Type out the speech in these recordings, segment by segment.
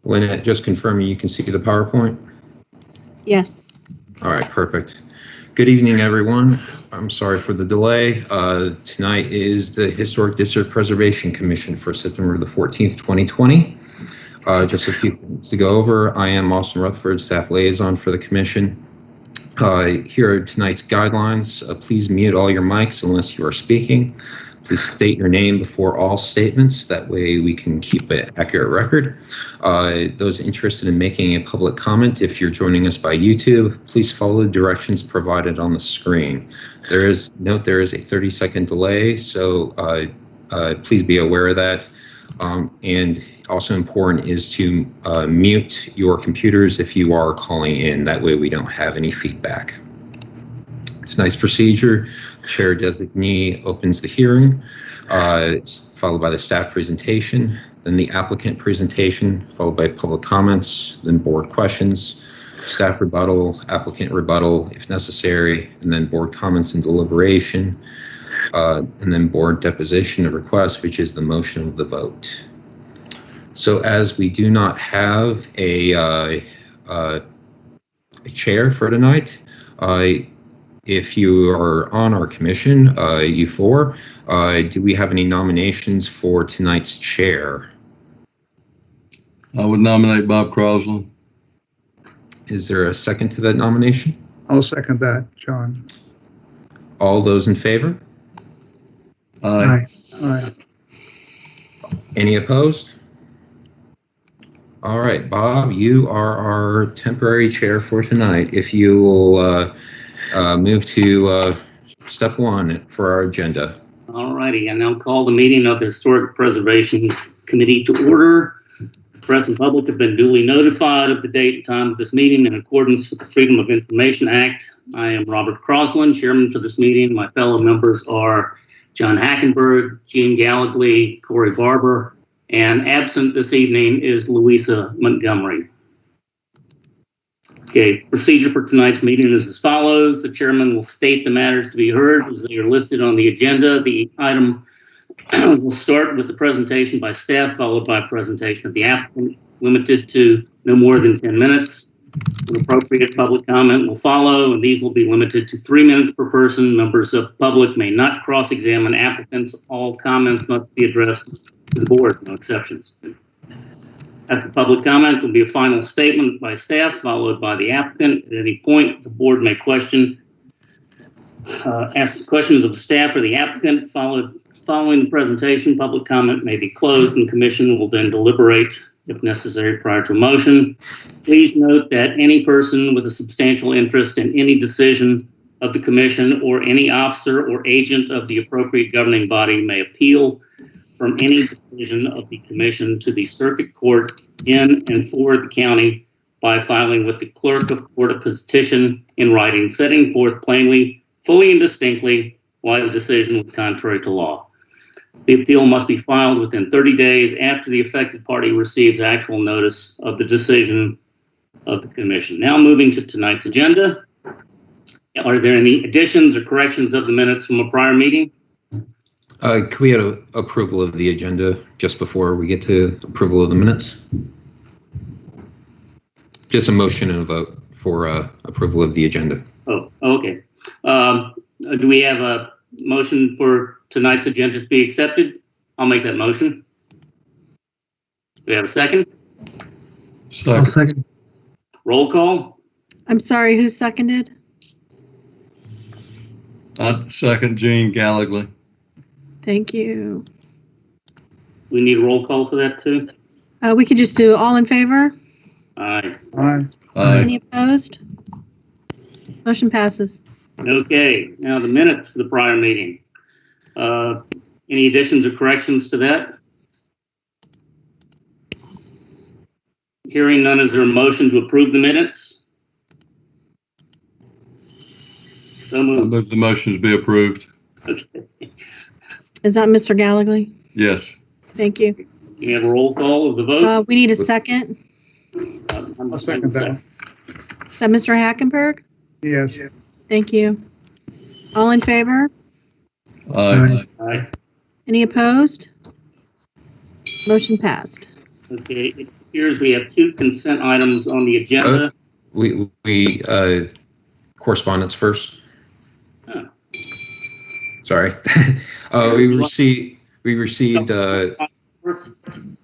Lynette, just confirming you can see the PowerPoint? Yes. All right, perfect. Good evening, everyone. I'm sorry for the delay. Tonight is the Historic District Preservation Commission for September the 14th, 2020. Just a few things to go over. I am Austin Rutherford, staff liaison for the commission. Here are tonight's guidelines. Please mute all your mics unless you are speaking. Please state your name before all statements. That way we can keep an accurate record. Those interested in making a public comment, if you're joining us by YouTube, please follow the directions provided on the screen. Note there is a 30-second delay, so please be aware of that. And also important is to mute your computers if you are calling in. That way we don't have any feedback. Tonight's procedure: Chair designee opens the hearing. It's followed by the staff presentation, then the applicant presentation, followed by public comments, then board questions, staff rebuttal, applicant rebuttal if necessary, and then board comments and deliberation, and then board deposition of request, which is the motion of the vote. So as we do not have a chair for tonight, if you are on our commission, you four, do we have any nominations for tonight's chair? I would nominate Bob Crosland. Is there a second to that nomination? I'll second that, John. All those in favor? Aye. Aye. Any opposed? All right, Bob, you are our temporary chair for tonight. If you will move to step one for our agenda. All righty, I now call the meeting of the Historic Preservation Committee to order. The press and public have been duly notified of the date and time of this meeting in accordance with the Freedom of Information Act. I am Robert Crosland, chairman for this meeting. My fellow members are John Hackenberg, Gene Gallagly, Corey Barber, and absent this evening is Louisa Montgomery. Okay, procedure for tonight's meeting is as follows. The chairman will state the matters to be heard as they are listed on the agenda. The item will start with the presentation by staff, followed by a presentation of the applicant, limited to no more than 10 minutes. An appropriate public comment will follow, and these will be limited to 3 minutes per person. Members of the public may not cross-examine applicants. All comments must be addressed to the board, no exceptions. After public comment, will be a final statement by staff, followed by the applicant. At any point, the board may ask questions of the staff or the applicant. Following the presentation, public comment may be closed, and the commission will then deliberate if necessary prior to a motion. Please note that any person with a substantial interest in any decision of the commission or any officer or agent of the appropriate governing body may appeal from any decision of the commission to the circuit court in and for the county by filing with the clerk of court a petition in writing, setting forth plainly, fully and distinctly why the decision was contrary to law. The appeal must be filed within 30 days after the affected party receives actual notice of the decision of the commission. Now moving to tonight's agenda. Are there any additions or corrections of the minutes from a prior meeting? Could we have approval of the agenda just before we get to approval of the minutes? Just a motion and a vote for approval of the agenda. Oh, okay. Do we have a motion for tonight's agenda to be accepted? I'll make that motion. Do we have a second? I'll second. Roll call. I'm sorry, who seconded? I'd second Gene Gallagly. Thank you. We need a roll call for that too? We could just do all in favor? Aye. Aye. Aye. Any opposed? Motion passes. Okay, now the minutes for the prior meeting. Any additions or corrections to that? Hearing none, is there a motion to approve the minutes? So I moved. move the motions be approved. Okay. Is that Mr. Gallagly? Yes. Thank you. Can you have a roll call of the vote? We need a second. I'll second that. Is that Mr. Hackenberg? Yes. Thank you. All in favor? Aye. Aye. Any opposed? Motion passed. Okay, it appears we have 2 consent items on the agenda. We correspondence first. Oh. Sorry. We received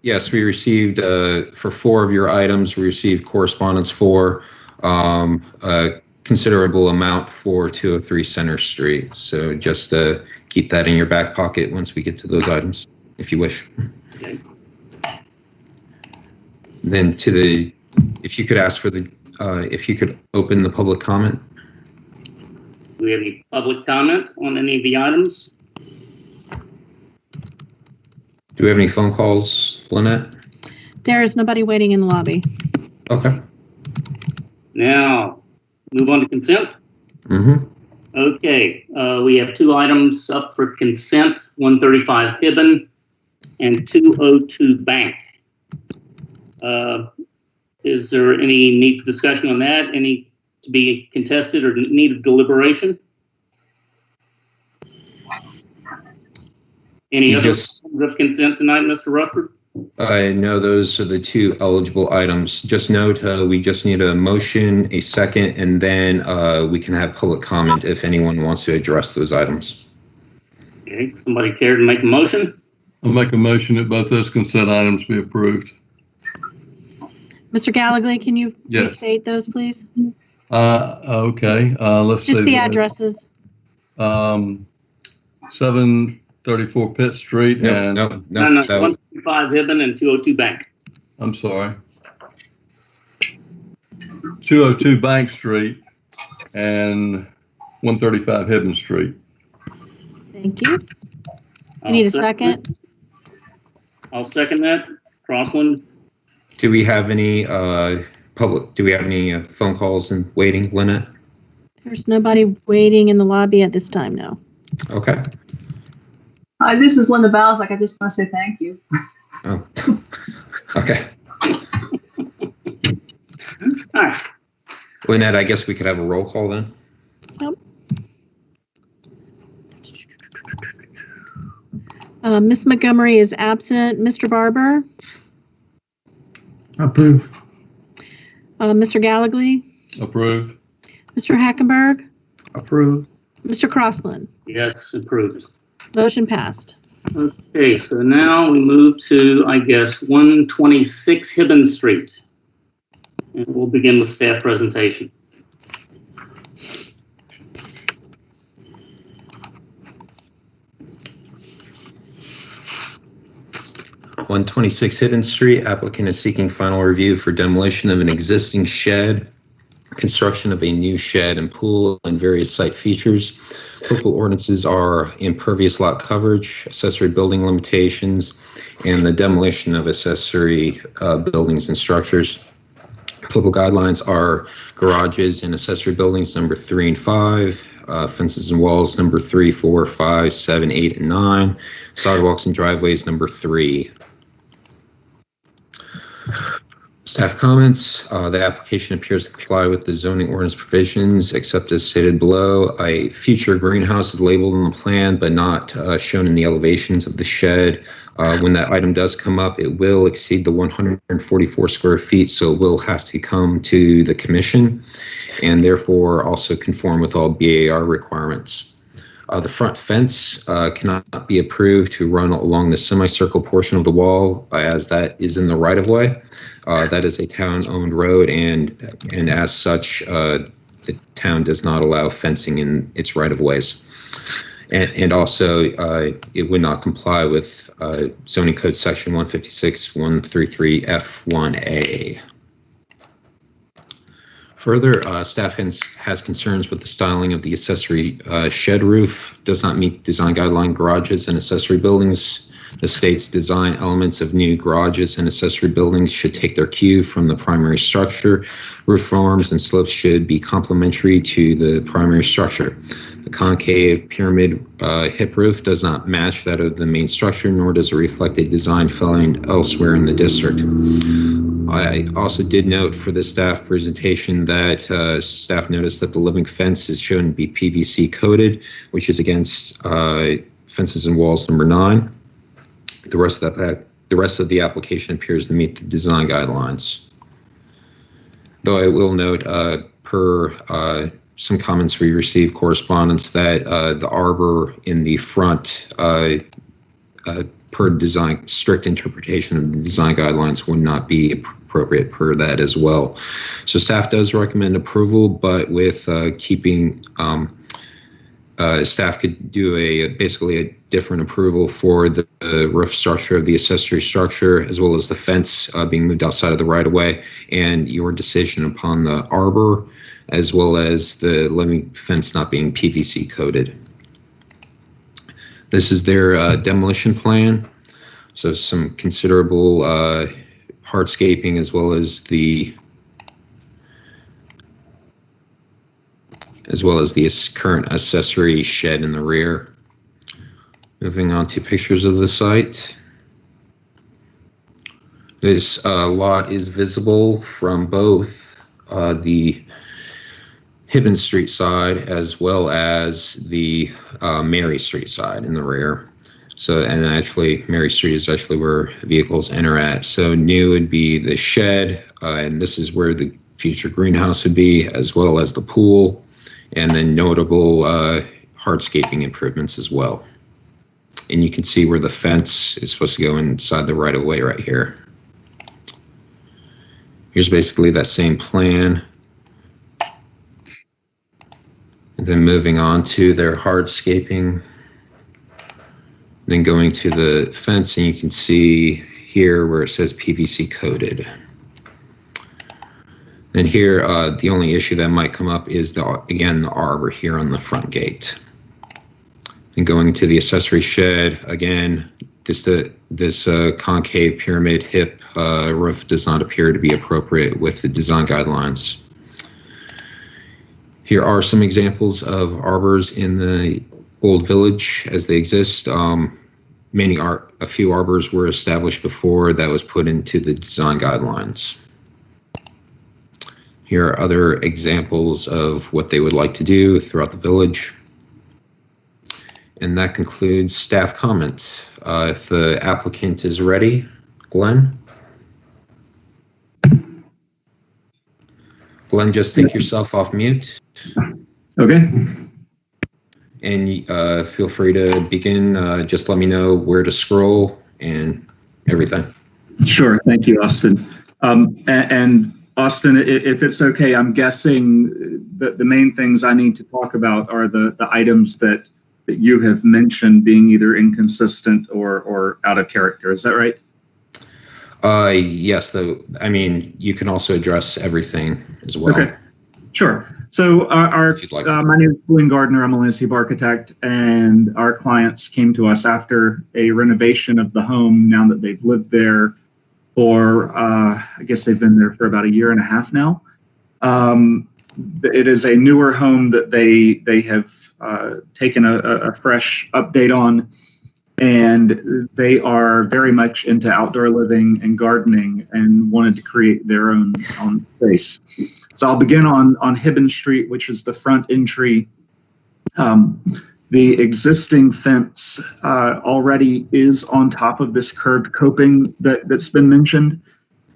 yes, we received for 4 of your items, we received correspondence for a considerable amount for 203 Center Street. So just keep that in your back pocket once we get to those items, if you wish. Okay. Then if you could ask for if you could open the public comment. Do we have any public comment on any of the items? Do we have any phone calls, Lynette? There is nobody waiting in the lobby. Okay. Now, move on to consent. Mm-hmm. Okay, we have 2 items up for consent, 135 HIBBEN and 202 Bank. Is there any need for discussion on that? Any to be contested or need of deliberation? Any other of consent tonight, Mr. Rutherford? No, those are the 2 eligible items. Just note, we just need a motion, a second, and then we can have public comment if anyone wants to address those items. Okay, somebody care to make a motion? I'll make a motion that both those consent items be approved. Mr. Gallagher, can you Yes. restate those, please? Okay, let's see. Just the addresses. 734 Pitt Street and, No, 135 HIBBEN and 202 Bank. I'm sorry, 202 Bank Street and 135 Hibben Street. Thank you. I need a second. I'll second that. Crossland? Do we have any phone calls and waiting, Lynette? There's nobody waiting in the lobby at this time, no. Okay. Hi, this is Linda Balzac. I just want to say thank you. Oh. Okay. All right. Lynette, I guess we could have a roll call then. Ms. Montgomery is absent. Mr. Barber? Approve. Mr. Gallagher? Approve. Mr. Hackenberg? Approve. Mr. Crossland? Yes, approved. Motion passed. Okay, so now we move to, I guess, 126 HIBBEN Street. And we'll begin with staff presentation. (126 Hidden Street). Applicant is seeking final review for demolition of an existing shed, construction of a new shed and pool, and various site features. Local ordinances are impervious lot coverage, accessory building limitations, and the demolition of accessory buildings and structures. Local guidelines are garages and accessory buildings number 3 and 5, fences and walls number 3, 4, 5, 7, 8, and 9, sidewalks and driveways number 3. Staff comments. The application appears to comply with the zoning ordinance provisions, except as stated below. A future greenhouse is labeled on the plan, but not shown in the elevations of the shed. When that item does come up, it will exceed the 144 square feet, so it will have to come to the commission and therefore also conform with all BAR requirements. The front fence cannot be approved to run along the semicircle portion of the wall, as that is in the right-of-way. That is a town-owned road, and as such, the town does not allow fencing in its right-of-ways. And also, it would not comply with zoning code section 156.133 F1A. Further, staff has concerns with the styling of the accessory shed roof, does not meet design guideline garages and accessory buildings. The state's design elements of new garages and accessory buildings should take their cue from the primary structure. Roof forms and slopes should be complementary to the primary structure. The concave pyramid hip roof does not match that of the main structure, nor does it reflect a design found elsewhere in the district. I also did note for the staff presentation that staff noticed that the living fence is shown to be PVC coated, which is against fences and walls number 9. The rest the rest of the application appears to meet the design guidelines. Though I will note, per some comments we received correspondence that the arbor in the front, per design, strict interpretation of the design guidelines would not be appropriate per that as well. So staff does recommend approval, but with keeping, staff could do basically a different approval for the roof structure of the accessory structure, as well as the fence being moved outside of the right-of-way, and your decision upon the arbor, as well as the living fence not being PVC coated. This is their demolition plan. So some considerable hardscaping, as well as the current accessory shed in the rear. Moving on to pictures of the site. This lot is visible from both the HIBBEN Street side as well as the Mary Street side in the rear. So, and actually Mary Street is actually where vehicles enter at. So new would be the shed, and this is where the future greenhouse would be, as well as the pool, and then notable hardscaping improvements as well. And you can see where the fence is supposed to go inside the right of way right here. Here's basically that same plan. And then moving on to their hardscaping, then going to the fence, and you can see here where it says PVC coated. And here, the only issue that might come up is, again, the arbor here on the front gate. And going to the accessory shed, again, this concave pyramid hip roof does not appear to be appropriate with the design guidelines. Here are some examples of arbors in the old village as they exist. A few arbors were established before that was put into the design guidelines. Here are other examples of what they would like to do throughout the village. And that concludes staff comment. If the applicant is ready, Glenn? Glenn, just take yourself off mute. Okay. And feel free to begin. Just let me know where to scroll and everything. Sure. Thank you, Austin. And Austin, if it's okay, I'm guessing that the main things I need to talk about are the items that you have mentioned being either inconsistent or out of character. Is that right? Yes. I mean, you can also address everything as well. Okay. Sure. So my name is Glenn Gardner. I'm a landscape architect, and our clients came to us after a renovation of the home. Now that they've lived there for, I guess they've been there for about 1.5 years now. It is a newer home that they have taken a fresh update on, and they are very much into outdoor living and gardening and wanted to create their own space. So I'll begin on HIBBEN Street, which is the front entry. The existing fence already is on top of this curved coping that's been mentioned.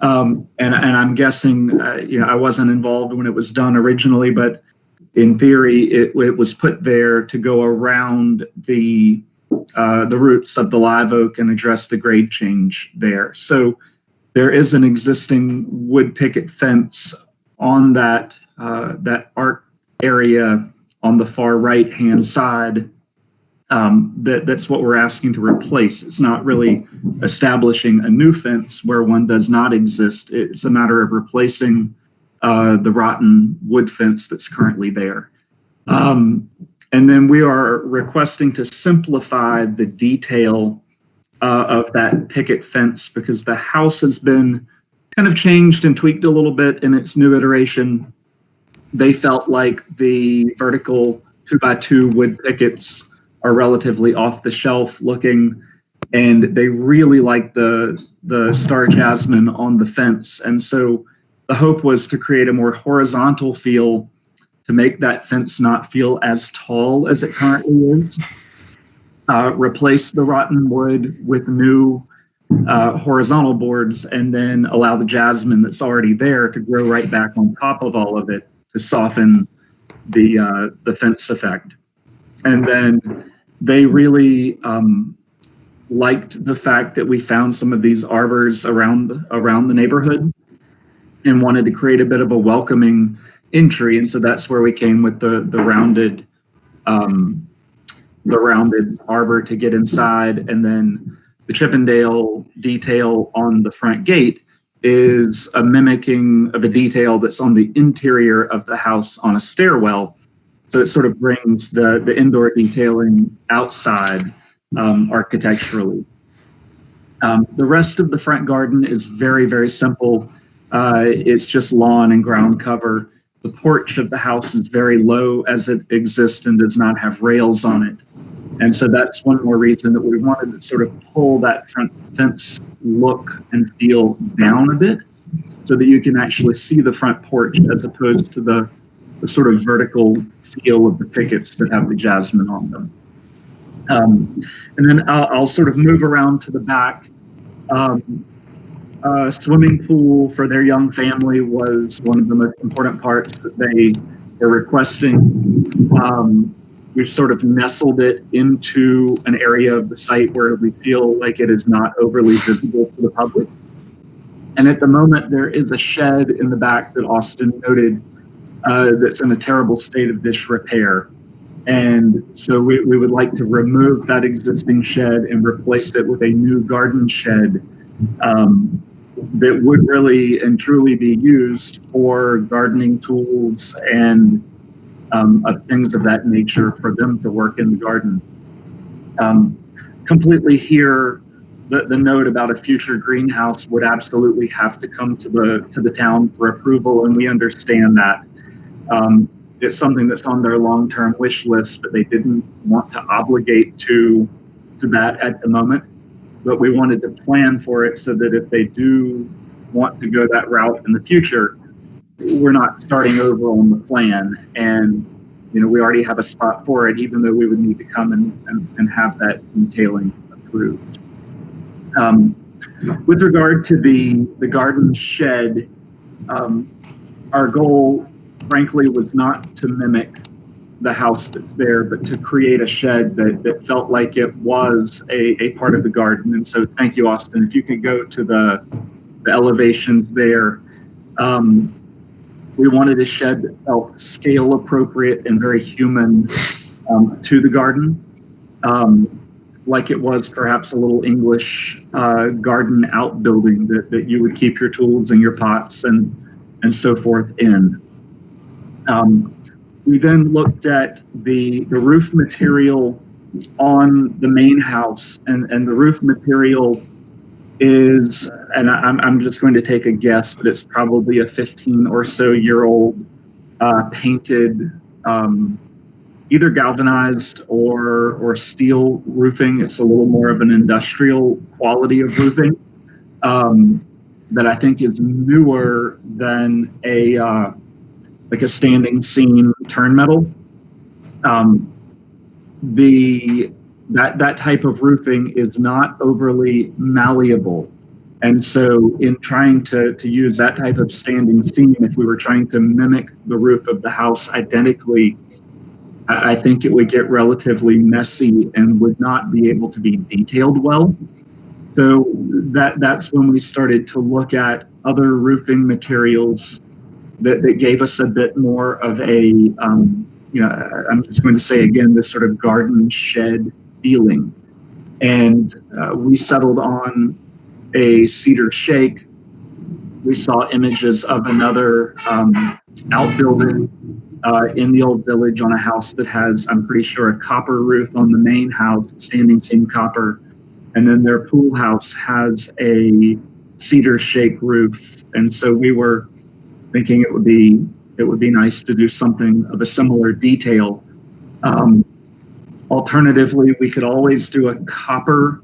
And I'm guessing, I wasn't involved when it was done originally, but in theory, it was put there to go around the roots of the live oak and address the grade change there. So there is an existing wood picket fence on that arc area on the far right-hand side. That's what we're asking to replace. It's not really establishing a new fence where one does not exist. It's a matter of replacing the rotten wood fence that's currently there. And then we are requesting to simplify the detail of that picket fence because the house has been kind of changed and tweaked a little bit in its new iteration. They felt like the vertical 2x2 wood pickets are relatively off the shelf looking, and they really like the star jasmine on the fence. And so the hope was to create a more horizontal feel to make that fence not feel as tall as it currently is. Replace the rotten wood with new horizontal boards and then allow the jasmine that's already there to grow right back on top of all of it to soften the fence effect. And then they really liked the fact that we found some of these arbors around the neighborhood and wanted to create a bit of a welcoming entry. And so that's where we came with the rounded arbor to get inside. And then the Chippendale detail on the front gate is a mimicking of a detail that's on the interior of the house on a stairwell. So it sort of brings the indoor detailing outside architecturally. The rest of the front garden is very, very simple. It's just lawn and ground cover. The porch of the house is very low as it exists and does not have rails on it. And so that's one more reason that we wanted to sort of pull that front fence look and feel down a bit so that you can actually see the front porch as opposed to the sort of vertical feel of the pickets that have the jasmine on them. And then I'll sort of move around to the back. Swimming pool for their young family was one of the most important parts that they were requesting. We've sort of nestled it into an area of the site where we feel like it is not overly visible to the public. And at the moment, there is a shed in the back that Austin noted that's in a terrible state of disrepair. And so we would like to remove that existing shed and replace it with a new garden shed that would really and truly be used for gardening tools and things of that nature for them to work in the garden. Completely hear the note about a future greenhouse would absolutely have to come to the town for approval, and we understand that. It's something that's on their long-term wish list, but they didn't want to obligate to that at the moment. But we wanted to plan for it so that if they do want to go that route in the future, we're not starting over on the plan. And, you know, we already have a spot for it, even though we would need to come and have that detailing approved. With regard to the garden shed, our goal, frankly, was not to mimic the house that's there, but to create a shed that felt like it was a part of the garden. And so thank you, Austin. If you could go to the elevations there. We wanted a shed that felt scale appropriate and very human to the garden. Like it was perhaps a little English garden outbuilding that you would keep your tools and your pots and so forth in. We then looked at the roof material on the main house, and the roof material is, and I'm just going to take a guess, but it's probably a 15 or so year old painted, either galvanized or steel roofing. It's a little more of an industrial quality of roofing that I think is newer than like a standing seam turn metal. That type of roofing is not overly malleable. And so in trying to use that type of standing seam, if we were trying to mimic the roof of the house identically, I think it would get relatively messy and would not be able to be detailed well. So that's when we started to look at other roofing materials that gave us a bit more of a, I'm just going to say again, this sort of garden shed feeling. And we settled on a cedar shake. We saw images of another outbuilding in the old village on a house that has, I'm pretty sure, a copper roof on the main house, standing seam copper. And then their pool house has a cedar shake roof. And so we were thinking it would be nice to do something of a similar detail. Alternatively, we could always do a copper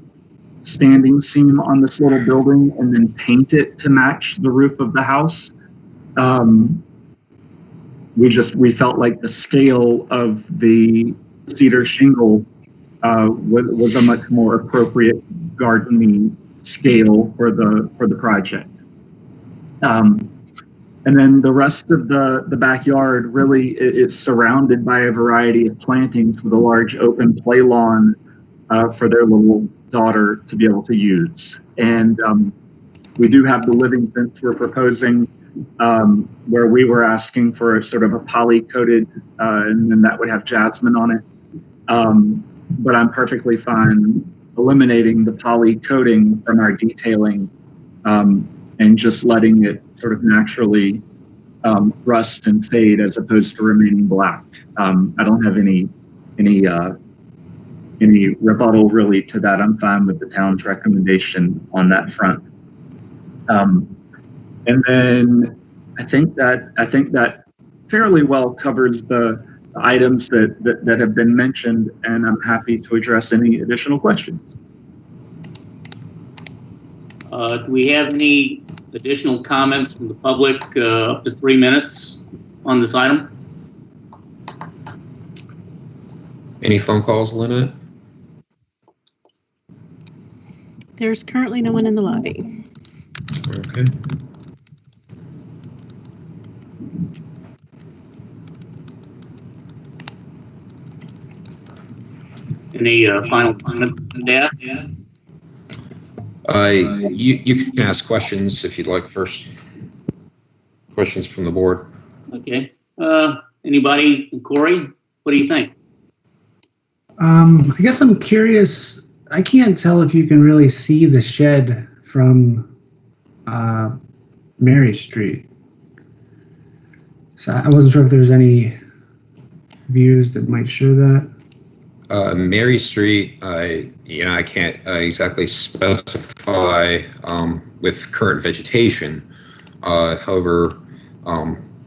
standing seam on this little building and then paint it to match the roof of the house. We felt like the scale of the cedar shingle was a much more appropriate gardening scale for the project. And then the rest of the backyard really is surrounded by a variety of plantings with a large open play lawn for their little daughter to be able to use. And we do have the living fence we're proposing, where we were asking for a sort of a poly-coated, and then that would have jasmine on it. But I'm perfectly fine eliminating the poly coating from our detailing and just letting it sort of naturally rust and fade as opposed to remaining black. I don't have any rebuttal really to that. I'm fine with the town's recommendation on that front. And then I think that fairly well covers the items that have been mentioned, and I'm happy to address any additional questions. Do we have any additional comments from the public, up to 3 minutes on this item? Any phone calls, Lynette? There's currently no one in the lobby. Okay. Any final comments from staff? You can ask questions if you'd like first. Questions from the board. Okay. Anybody? Corey, what do you think? I guess I'm curious. I can't tell if you can really see the shed from Mary Street. So I wasn't sure if there's any views that might show that. Mary Street, I can't exactly specify with current vegetation. However,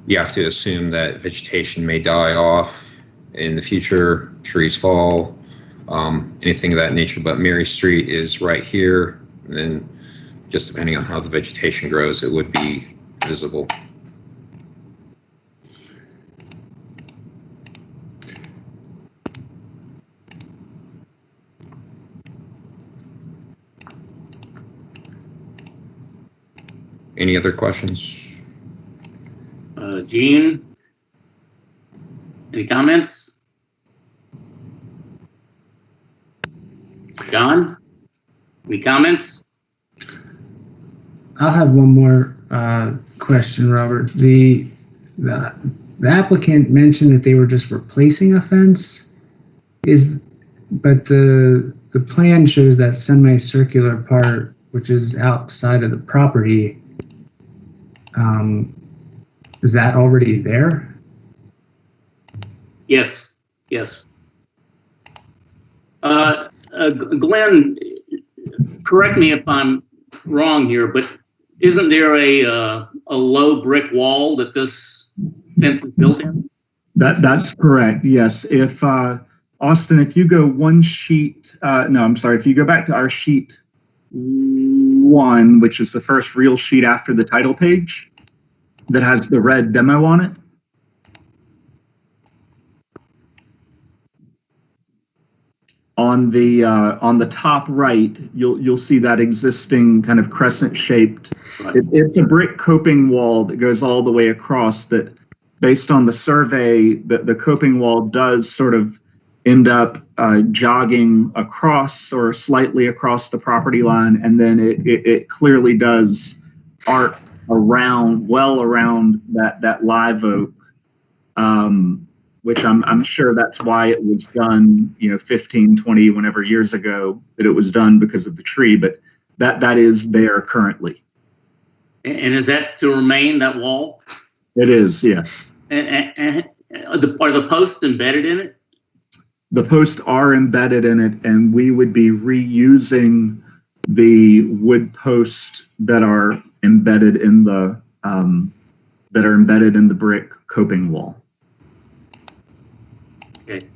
you have to assume that vegetation may die off in the future, trees fall, anything of that nature. But Mary Street is right here, and then just depending on how the vegetation grows, it would be visible. Any other questions? Gene, any comments? John, any comments? I'll have one more question, Robert. The applicant mentioned that they were just replacing a fence, but the plan shows that semicircular part, which is outside of the property. Is that already there? Yes, yes. Glenn, correct me if I'm wrong here, but isn't there a low brick wall that this fence is built in? That's correct. Yes. If Austin, if you go one sheet, no, I'm sorry. If you go back to our sheet 1, which is the first real sheet after the title page, that has the red demo on it. On the top right, you'll see that existing kind of crescent shaped. It's a brick coping wall that goes all the way across. That, based on the survey, the coping wall does sort of end up jogging across or slightly across the property line, and then it clearly does arc around, well around that live oak, which I'm sure that's why it was done, 15, 20, whenever years ago that it was done, because of the tree, but that is there currently. And is that to remain, that wall? It is, yes. And are the posts embedded in it? The posts are embedded in it, and we would be reusing the wood posts that are embedded in the brick coping wall. Okay.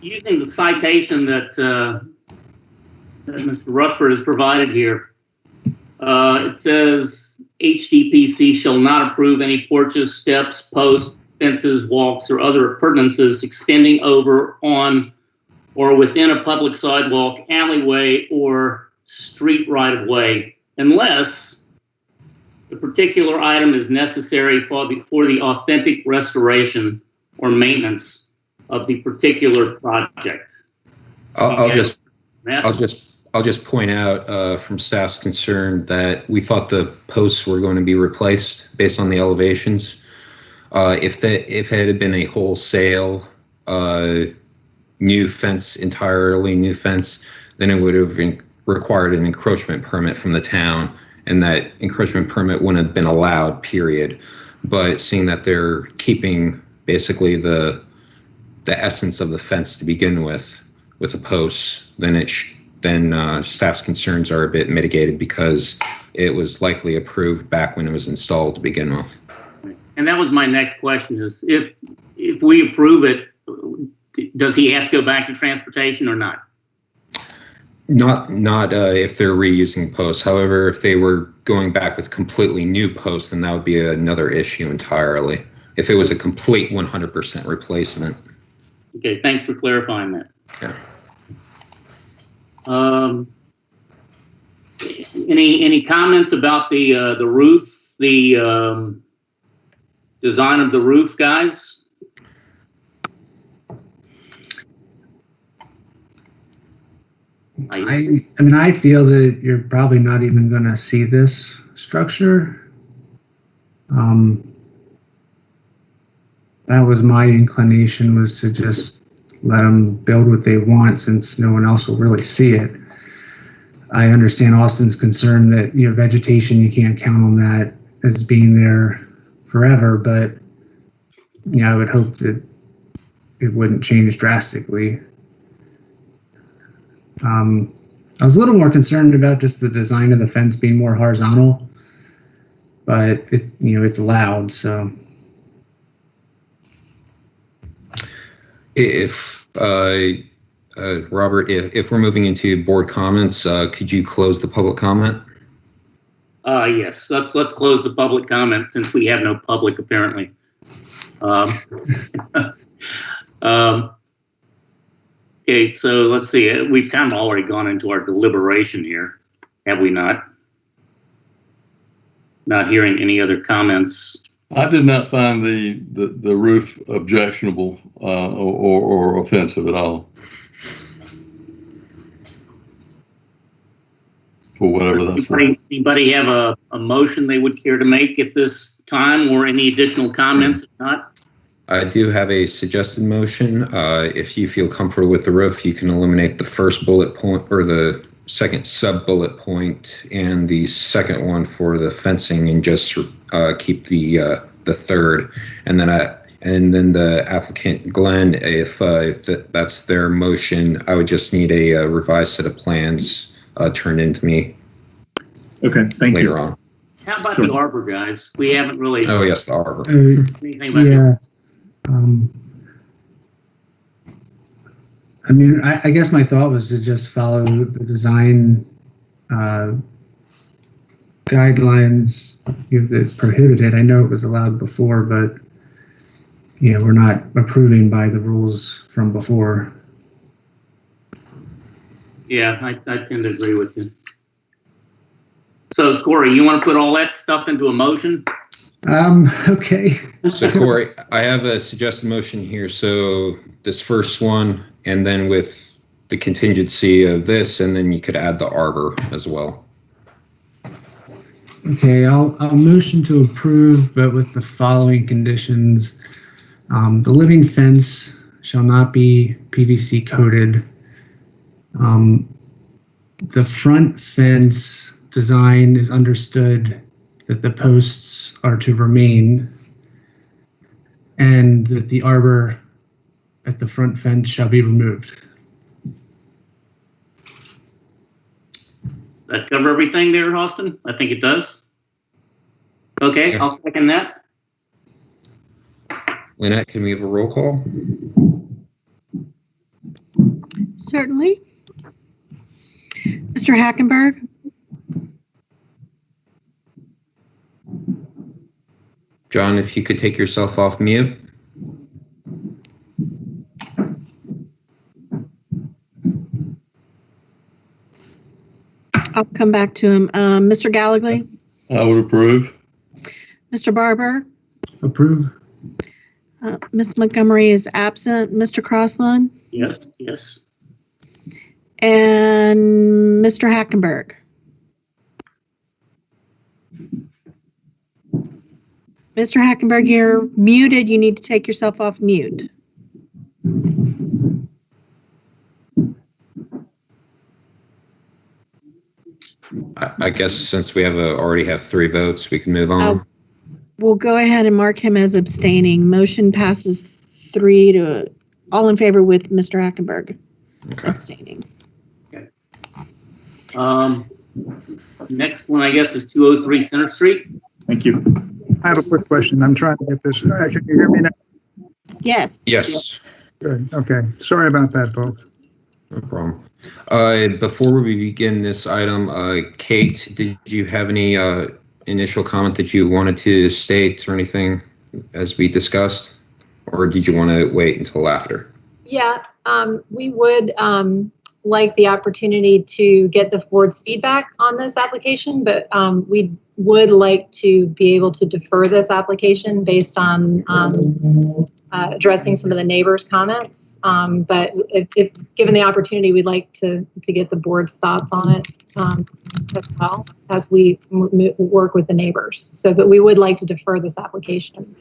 Using the citation that Mr. Rutherford has provided here, it says HDPC shall not approve any porches, steps, posts, fences, walks, or other appurtenances extending over, on, or within a public sidewalk, alleyway, or street right-of-way, unless the particular item is necessary for the authentic restoration or maintenance of the particular project. I'll just point out from staff's concern that we thought the posts were going to be replaced based on the elevations. If it had been a wholesale new fence, entirely new fence, then it would have required an encroachment permit from the town, and that encroachment permit wouldn't have been allowed, period. But seeing that they're keeping basically the essence of the fence to begin with the posts, then staff's concerns are a bit mitigated because it was likely approved back when it was installed to begin with. And that was my next question: is if we approve it, does he have to go back to transportation or not? Not if they're reusing posts. However, if they were going back with completely new posts, then that would be another issue entirely. If it was a complete 100% replacement. Okay, thanks for clarifying that. Yeah. Any comments about the roof, the design of the roof, guys? I mean, I feel that you're probably not even going to see this structure. That was my inclination, was to just let them build what they want, since no one else will really see it. I understand Austin's concern that, you know, vegetation, you can't count on that as being there forever, but, you know, I would hope that it wouldn't change drastically. I was a little more concerned about just the design of the fence being more horizontal, but it's, you know, it's allowed, so. If Robert, if we're moving into board comments, could you close the public comment? Yes, let's close the public comment since we have no public apparently. Okay, so let's see. We've kind of already gone into our deliberation here, have we not? Not hearing any other comments. I did not find the roof objectionable or offensive at all. For whatever that's worth. Anybody have a motion they would care to make at this time, or any additional comments? If not, I do have a suggested motion. If you feel comfortable with the roof, you can eliminate the first bullet point or the second sub bullet point and the second one for the fencing, and just keep the third. And then the applicant, Glenn, if that's their motion, I would just need a revised set of plans turned into me. Okay, thank you. Later on. how about the arbor, guys? We haven't really. Oh yes, the arbor. Anything about Yeah. I mean, I guess my thought was to just follow the design guidelines that prohibit it. I know it was allowed before, but you know, we're not approving by the rules from before. Yeah, I tend to agree with you. So, Corey, you want to put all that stuff into a motion? Okay. So Corey, I have a suggested motion here. So this first one, and then with the contingency of this, and then you could add the arbor as well. Okay, I'll motion to approve, but with the following conditions. The living fence shall not be PVC coated. The front fence design is understood that the posts are to remain, and that the arbor at the front fence shall be removed. That cover everything there, Austin? I think it does. Okay, I'll second that. Lynette, can we have a roll call? Certainly. Mr. Hackenberg? John, if you could take yourself off mute. I'll come back to him. Mr. Gallagher, I would approve. Mr. Barber, Approve. Ms. Montgomery is absent. Mr. Crossland, Yes, yes. and Mr. Hackenberg. Mr. Hackenberg, you're muted. You need to take yourself off mute. I guess since we already have 3 votes, we can move on. We'll go ahead and mark him as abstaining. Motion passes 3 to all in favor with Mr. Hackenberg Okay. abstaining. Next one, I guess, is 203 Center Street. Thank you. I have a quick question. I'm trying to get this. Can you hear me now? Yes. Yes. Good. Okay. Sorry about that, folks. No problem. Before we begin this item, Kate, did you have any initial comment that you wanted to state or anything as we discussed? Or did you want to wait until after? Yeah, we would like the opportunity to get the board's feedback on this application, but we would like to be able to defer this application based on addressing some of the neighbors' comments. But if given the opportunity, we'd like to get the board's thoughts on it as well as we work with the neighbors. So, but we would like to defer this application.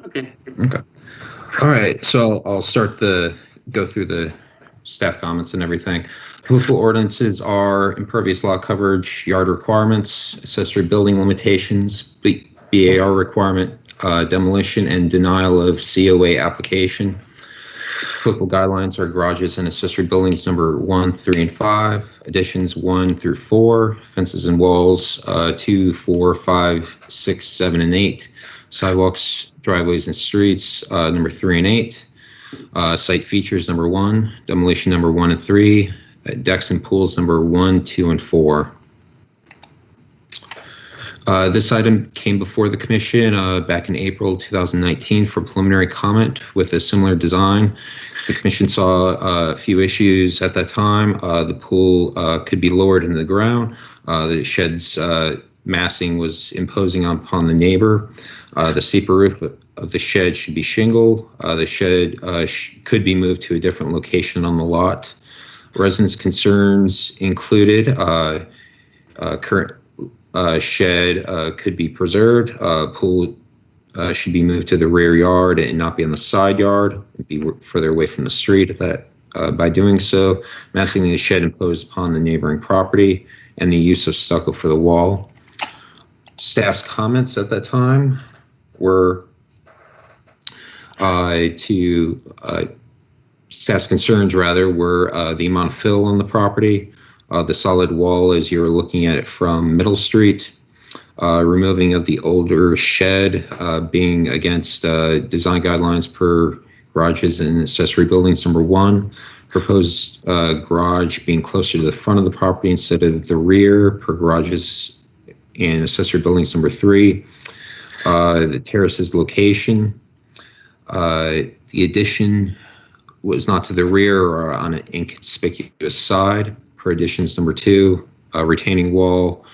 Okay. Okay. All right. So I'll go through the staff comments and everything. Applicable ordinances are impervious lot coverage, yard requirements, accessory building limitations, BAR requirement, demolition and denial of COA application. Applicable guidelines are garages and accessory buildings number 1, 3, and 5, additions 1 through 4, fences and walls 2, 4, 5, 6, 7, and 8, sidewalks, driveways, and streets number 3 and 8, site features number 1, demolition number 1 and 3, decks and pools number 1, 2, and 4. This item came before the commission back in April 2019 for preliminary comment with a similar design. The commission saw a few issues at that time. The pool could be lowered into the ground. The shed's massing was imposing upon the neighbor. The steeper roof of the shed should be shingle. The shed could be moved to a different location on the lot. Residents' concerns included current shed could be preserved. Pool should be moved to the rear yard and not be on the side yard. Be further away from the street. By doing so, massing the shed imposed upon the neighboring property, and the use of stucco for the wall. Staff's comments at that time were staff's concerns were the amount of fill on the property, the solid wall as you're looking at it from Middle Street, removing of the older shed, being against design guidelines per garages and accessory buildings number 1, proposed garage being closer to the front of the property instead of the rear per garages and accessory buildings number 3, the terrace's location, the addition was not to the rear or on an inconspicuous side per additions number 2, retaining wall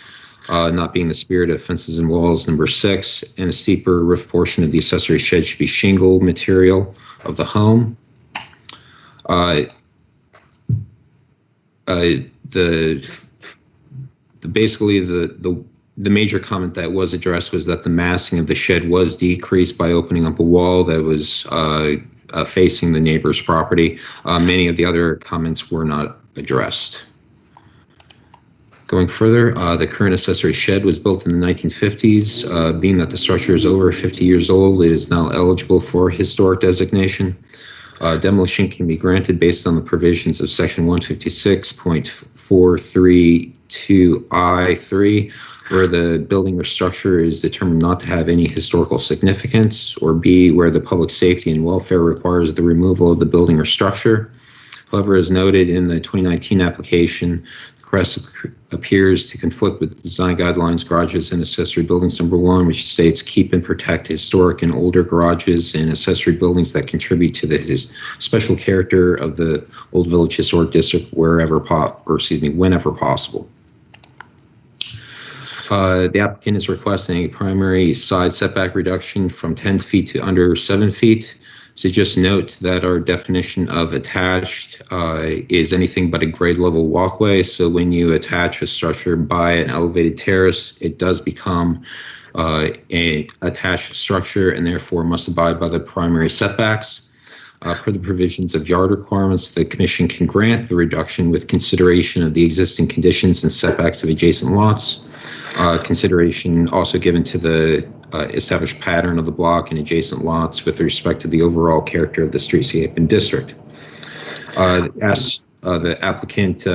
not being the spirit of fences and walls number 6, and a steeper roof portion of the accessory shed should be shingle material of the home. Basically the major comment that was addressed was that the massing of the shed was decreased by opening up a wall that was facing the neighbor's property. Many of the other comments were not addressed. Going further, the current accessory shed was built in the 1950s. Being that the structure is over 50 years old, it is now eligible for historic designation. Demolition can be granted based on the provisions of section 156.432I3, where the building or structure is determined not to have any historical significance, or B, where the public safety and welfare requires the removal of the building or structure. However, as noted in the 2019 application, the request appears to conflict with design guidelines, garages, and accessory buildings number 1, which states keep and protect historic and older garages and accessory buildings that contribute to the special character of the Old Village Historic District whenever possible. The applicant is requesting a primary side setback reduction from 10 feet to under 7 feet. So just note that our definition of attached is anything but a grade level walkway. So when you attach a structure by an elevated terrace, it does become an attached structure and therefore must abide by the primary setbacks. Per the provisions of yard requirements, the commission can grant the reduction with consideration of the existing conditions and setbacks of adjacent lots. Consideration also given to the established pattern of the block and adjacent lots with respect to the overall character of the streetscape and district. The applicant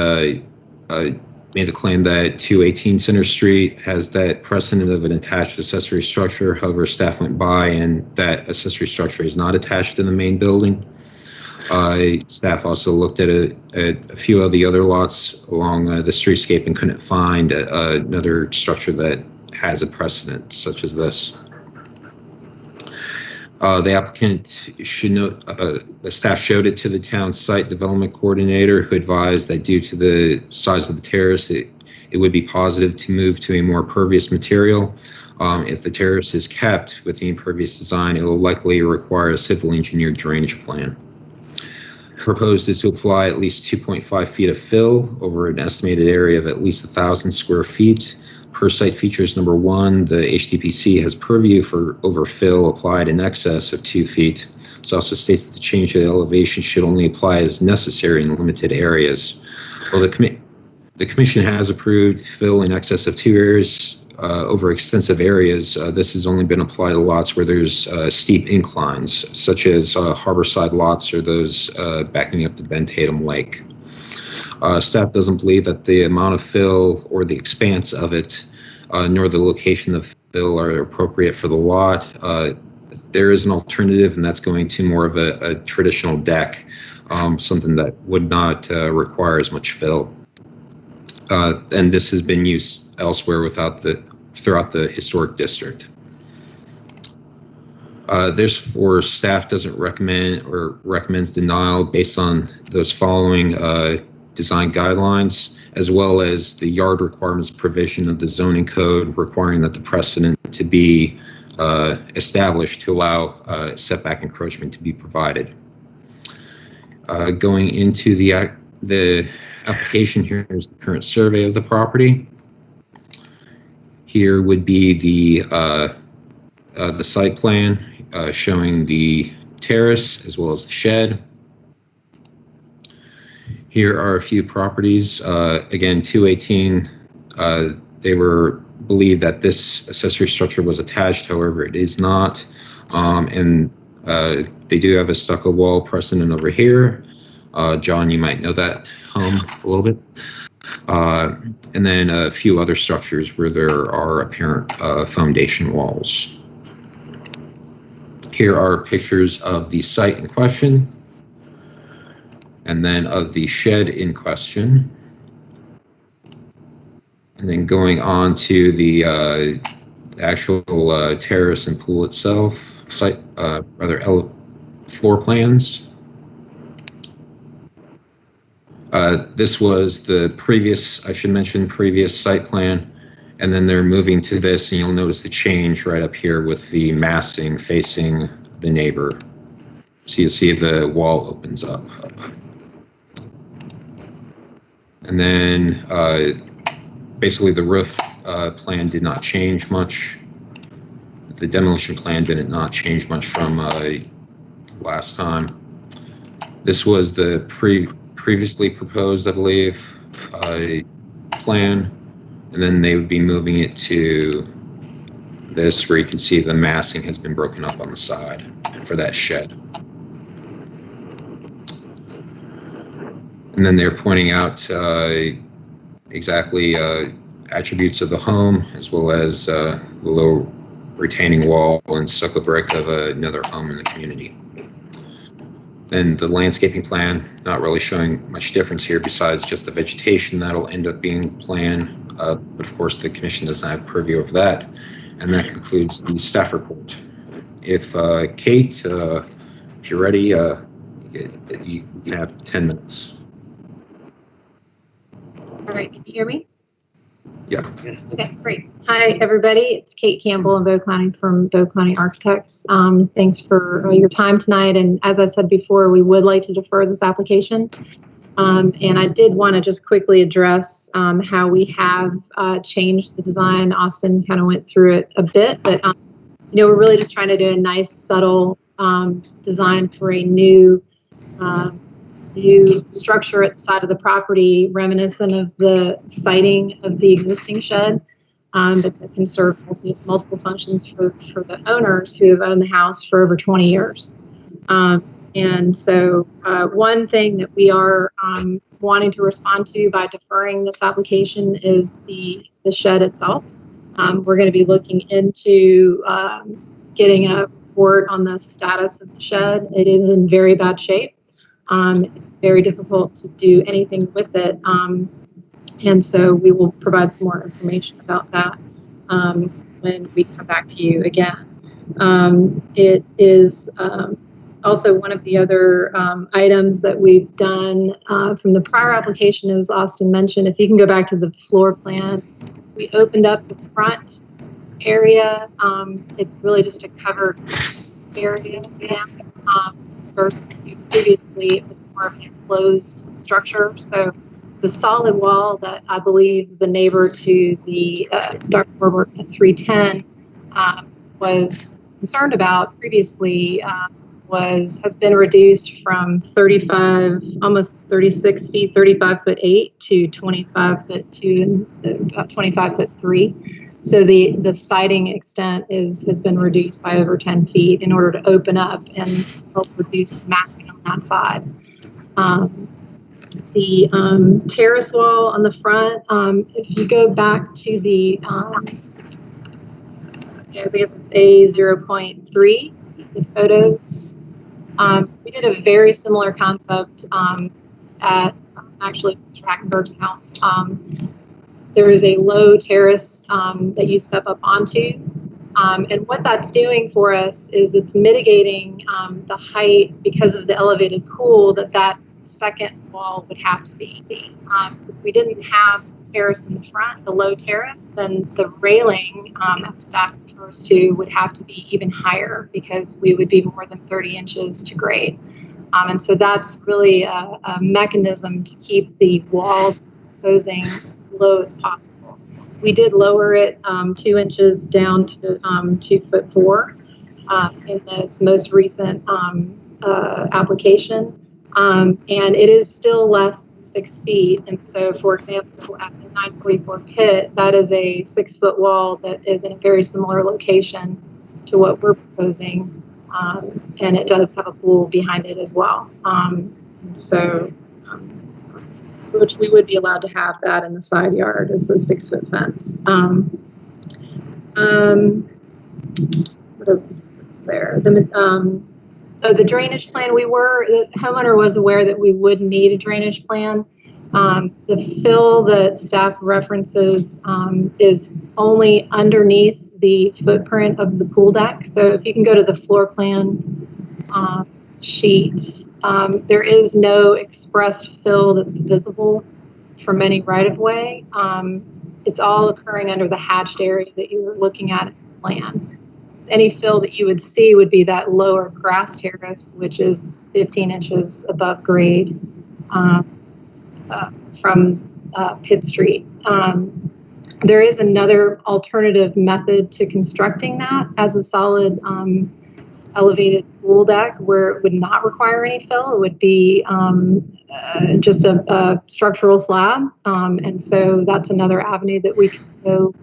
made the claim that 218 Center Street has that precedent of an attached accessory structure. However, staff went by and that accessory structure is not attached to the main building. Staff also looked at a few of the other lots along the streetscape and couldn't find another structure that has a precedent such as this. The applicant should note the staff showed it to the town site development coordinator, who advised that due to the size of the terrace, it would be positive to move to a more pervious material. If the terrace is kept with the impervious design, it will likely require a civil engineered drainage plan. Proposed is to apply at least 2.5 feet of fill over an estimated area of at least 1,000 square feet. Per site features number 1, the HDPC has purview for overfill applied in excess of 2 feet. It also states that the change of elevation should only apply as necessary in limited areas. Well, the commission has approved fill in excess of 2 areas over extensive areas. This has only been applied to lots where there's steep inclines, such as harborside lots or those backing up to Ben Tatum Lake. Staff doesn't believe that the amount of fill or the expanse of it, nor the location of fill are appropriate for the lot. There is an alternative, and that's going to more of a traditional deck, something that would not require as much fill. And this has been used elsewhere throughout the historic district. Therefore, staff doesn't recommend or recommends denial based on those following design guidelines, as well as the yard requirements provision of the zoning code requiring that the precedent to be established to allow setback encroachment to be provided. Going into the application, here is the current survey of the property. Here would be the site plan showing the terrace as well as the shed. Here are a few properties. Again, 218, they believed that this accessory structure was attached, however, it is not. And they do have a stucco wall precedent over here. John, you might know that home a little bit. And then a few other structures where there are apparent foundation walls. Here are pictures of the site in question, and then of the shed in question. And then going on to the actual terrace and pool itself, floor plans. This was the previous, I should mention, previous site plan, and then they're moving to this, and you'll notice the change right up here with the massing facing the neighbor. So you'll see the wall opens up. And then basically the roof plan did not change much. The demolition plan did not change much from last time. This was the previously proposed, I believe, plan, and then they would be moving it to this, where you can see the massing has been broken up on the side for that shed. And then they're pointing out exactly attributes of the home, as well as the low retaining wall and stucco brick of another home in the community. Then the landscaping plan, not really showing much difference here besides just the vegetation that'll end up being planned. But of course, the commission doesn't have purview of that. And that concludes the staff report. If Kate, if you're ready, you can have 10 minutes. All right, can you hear me? Yeah. Yes. Okay, great. Hi, everybody. It's Kate Campbell in Bow County from Bow County Architects. Thanks for your time tonight. And as I said before, we would like to defer this application. And I did want to just quickly address how we have changed the design. Austin kind of went through it a bit, but we're really just trying to do a nice, subtle design for a new structure at the side of the property, reminiscent of the siding of the existing shed, but that can serve multiple functions for the owners who have owned the house for over 20 years. And so one thing that we are wanting to respond to by deferring this application is the shed itself. We're going to be looking into getting a report on the status of the shed. It is in very bad shape. It's very difficult to do anything with it. And so we will provide some more information about that when we come back to you again. It is also one of the other items that we've done from the prior application, as Austin mentioned. If you can go back to the floor plan, we opened up the front area. It's really just a covered area now. Versus previously, it was more of an enclosed structure. So the solid wall that I believe the neighbor to the Dr. Warburton at 310 was concerned about previously has been reduced from 35, almost 36 feet, 35'8" to 25'2" and about 25'3". So the siding extent has been reduced by over 10 feet in order to open up and help reduce the massing on that side. The terrace wall on the front, if you go back to the, I guess it's A0.3, the photos, we did a very similar concept at actually Mr. Hackenberg's house. There is a low terrace that you step up onto. And what that's doing for us is it's mitigating the height because of the elevated pool that second wall would have to be. If we didn't have terrace in the front, the low terrace, then the railing that staff refers to would have to be even higher because we would be more than 30 inches to grade. And so that's really a mechanism to keep the wall posing low as possible. We did lower it 2 inches down to 2'4" in this most recent application, and it is still less than 6 feet. And so, for example, at the 944 PITT, that is a 6 foot wall that is in a very similar location to what we're proposing, and it does have a pool behind it as well. Which we would be allowed to have that in the side yard as a 6 foot fence. What else is there? The drainage plan, the homeowner was aware that we would need a drainage plan. The fill that staff references is only underneath the footprint of the pool deck. So if you can go to the floor plan sheet, there is no expressed fill that's visible from any right-of-way. It's all occurring under the hatched area that you were looking at in the plan. Any fill that you would see would be that lower grass terrace, which is 15 inches above grade from Pitt Street. There is another alternative method to constructing that as a solid elevated pool deck where it would not require any fill. It would be just a structural slab. And so that's another avenue that we could go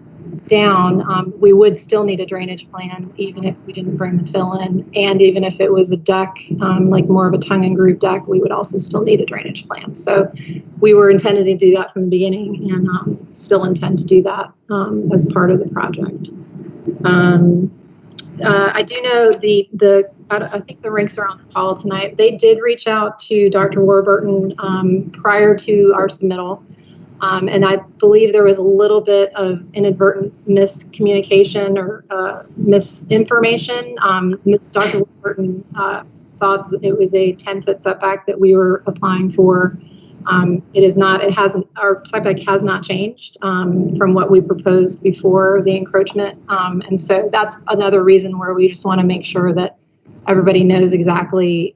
down. We would still need a drainage plan, even if we didn't bring the fill in. And even if it was a deck, like more of a tongue and groove deck, we would also still need a drainage plan. So we were intended to do that from the beginning and still intend to do that as part of the project. I do know I think the rinks are on the call tonight. They did reach out to Dr. Warburton prior to our submittal. And I believe there was a little bit of inadvertent miscommunication or misinformation. Dr. Warburton thought that it was a 10-foot setback that we were applying for. It is not, it hasn't, our setback has not changed from what we proposed before the encroachment. And so that's another reason where we just want to make sure that everybody knows exactly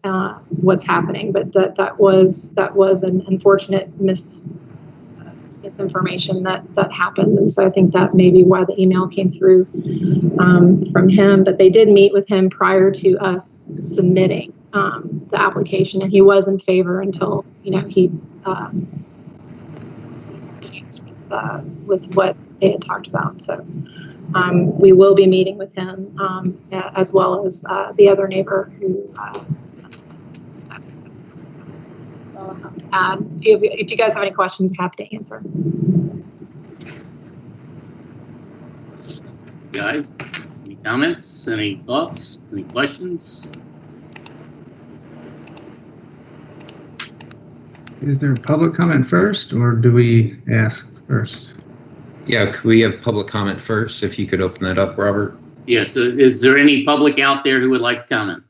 what's happening. But that was an unfortunate misinformation that happened. And so I think that may be why the email came through from him. But they did meet with him prior to us submitting the application, and he was in favor until, you know, he was confused with what they had talked about. So we will be meeting with him as well as the other neighbor who I'll have to add. If you guys have any questions, I'm happy to answer. Guys, any comments, any thoughts, any questions? Is there public comment first, or do we ask first? Yeah, could we have public comment first? If you could open that up, Robert. Yes. Is there any public out there who would like to comment?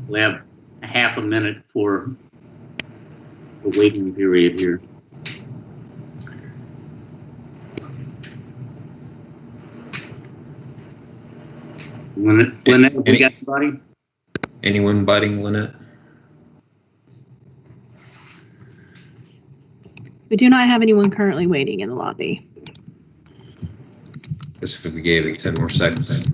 We have a half a minute for the waiting period here. Lynette, we got anybody? Anyone biting Lynette? We do not have anyone currently waiting in the lobby. Guess if we gave it 10 more seconds.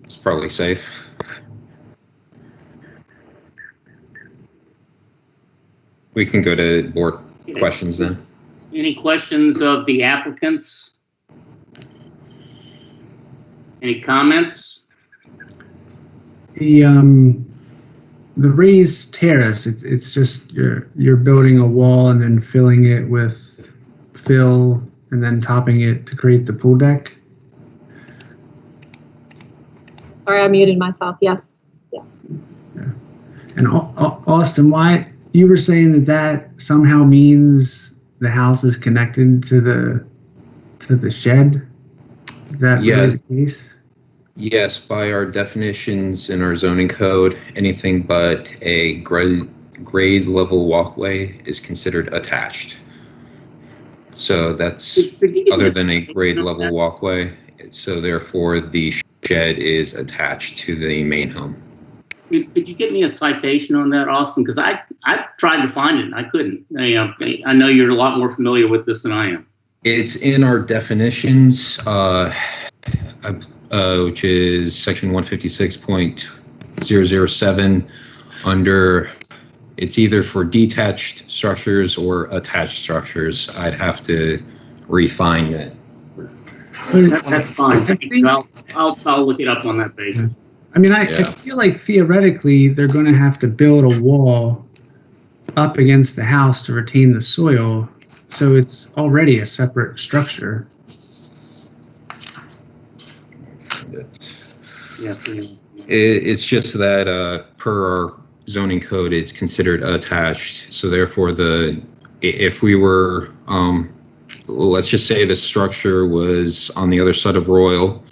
It's probably safe. We can go to board questions then. Any questions of the applicants? Any comments? The raised terrace, it's just you're building a wall and then filling it with fill and then topping it to create the pool deck. Sorry, I muted myself. Yes. Yes. Yeah. And Austin, why you were saying that somehow means the house is connected to the shed? Is that really the case? Yes, by our definitions in our zoning code, anything but a grade level walkway is considered attached. So that's other than a grade level walkway. So therefore, the shed is attached to the main home. Could you get me a citation on that, Austin? Because I tried to find it and I couldn't. I know you're a lot more familiar with this than I am. It's in our definitions, which is section 156.007 under, it's either for detached structures or attached structures. I'd have to refine it. That's fine. I'll look it up on that basis. I mean, I feel like theoretically they're going to have to build a wall up against the house to retain the soil, so it's already a separate structure. Yeah. It's just that per our zoning code, it's considered attached. So therefore, if we were, let's just say the structure was on the other side of Royal,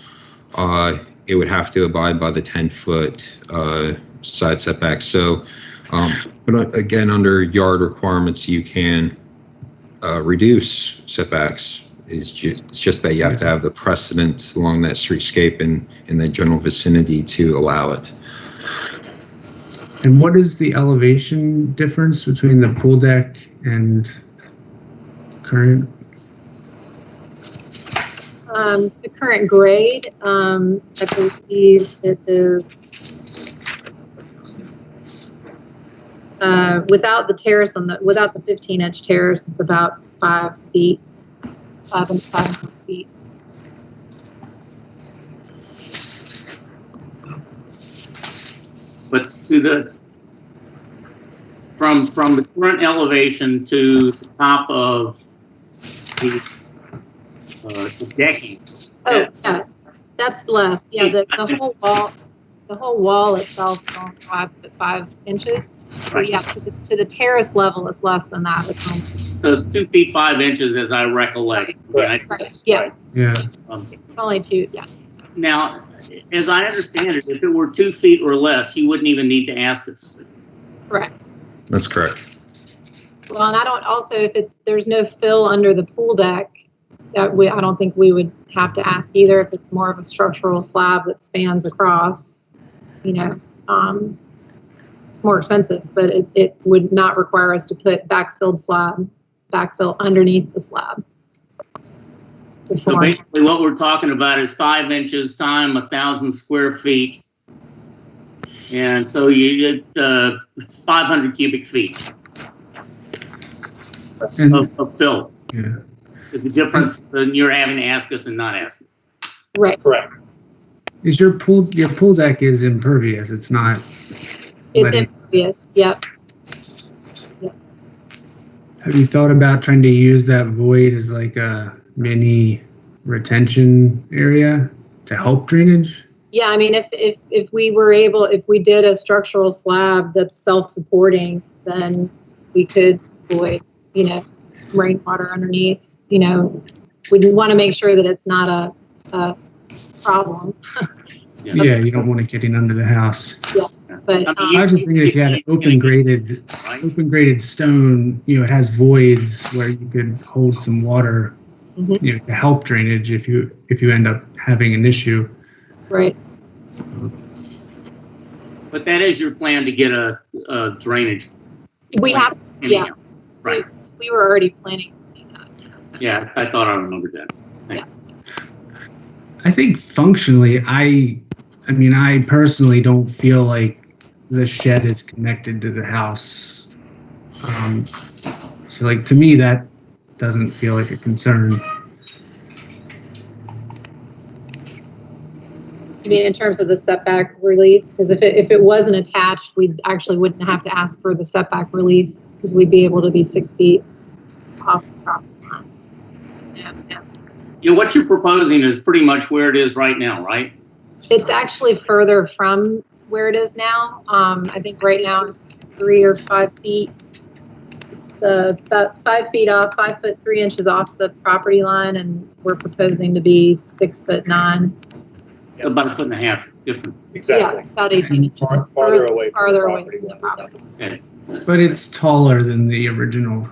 it would have to abide by the 10-foot side setback. So, but again, under yard requirements, you can reduce setbacks. It's just that you have to have the precedent along that streetscape and in the general vicinity to allow it. And what is the elevation difference between the pool deck and current? The current grade, I believe it is without the terrace without the 15-inch terrace, it's about 5 feet. 5.5 feet. But from the current elevation to the top of the decking. Oh, yeah, that's less. Yeah, the whole wall itself is only 5 inches. So yeah, to the terrace level is less than that. It's only So it's 2 feet 5 inches, as I recollect. Right? Right, yeah, Yeah. it's only 2, yeah. Now, as I understand it, if it were 2 feet or less, you wouldn't even need to ask us. Correct. That's correct. Well, and I don't, also, if there's no fill under the pool deck, I don't think we would have to ask either. If it's more of a structural slab that spans across, it's more expensive, but it would not require us to put backfill underneath the slab. So basically what we're talking about is 5 inches times 1,000 square feet. And so you get 500 cubic feet of fill. Yeah. The difference then you're having to ask us and not ask us. Right. Correct. Is your pool deck is impervious? It's not. It's impervious. Yep. Have you thought about trying to use that void as like a mini retention area to help drainage? Yeah, I mean, if we did a structural slab that's self-supporting, then we could void, rainwater underneath. We want to make sure that it's not a problem. Yeah, you don't want it getting under the house. Yeah, but I was just thinking if you had an open graded stone, it has voids where you could hold some water, to help drainage if you end up having an issue. Right. But that is your plan to get a drainage. We have, yeah. Right. We were already planning to do that. Yeah, I thought I remembered that. Yeah. I think functionally, I personally don't feel like the shed is connected to the house. So like to me, that doesn't feel like a concern. I mean, in terms of the setback relief, because if it wasn't attached, we actually wouldn't have to ask for the setback relief because we'd be able to be 6 feet off the property line. Yeah. What you're proposing is pretty much where it is right now, right? It's actually further from where it is now. I think right now it's 3 or 5 feet. It's about 5 feet off, 5 foot 3 inches off the property line, and we're proposing to be 6'9". About 1.5 feet different. Exactly. Yeah, about 18 inches. Farther away from the property. Okay. But it's taller than the original.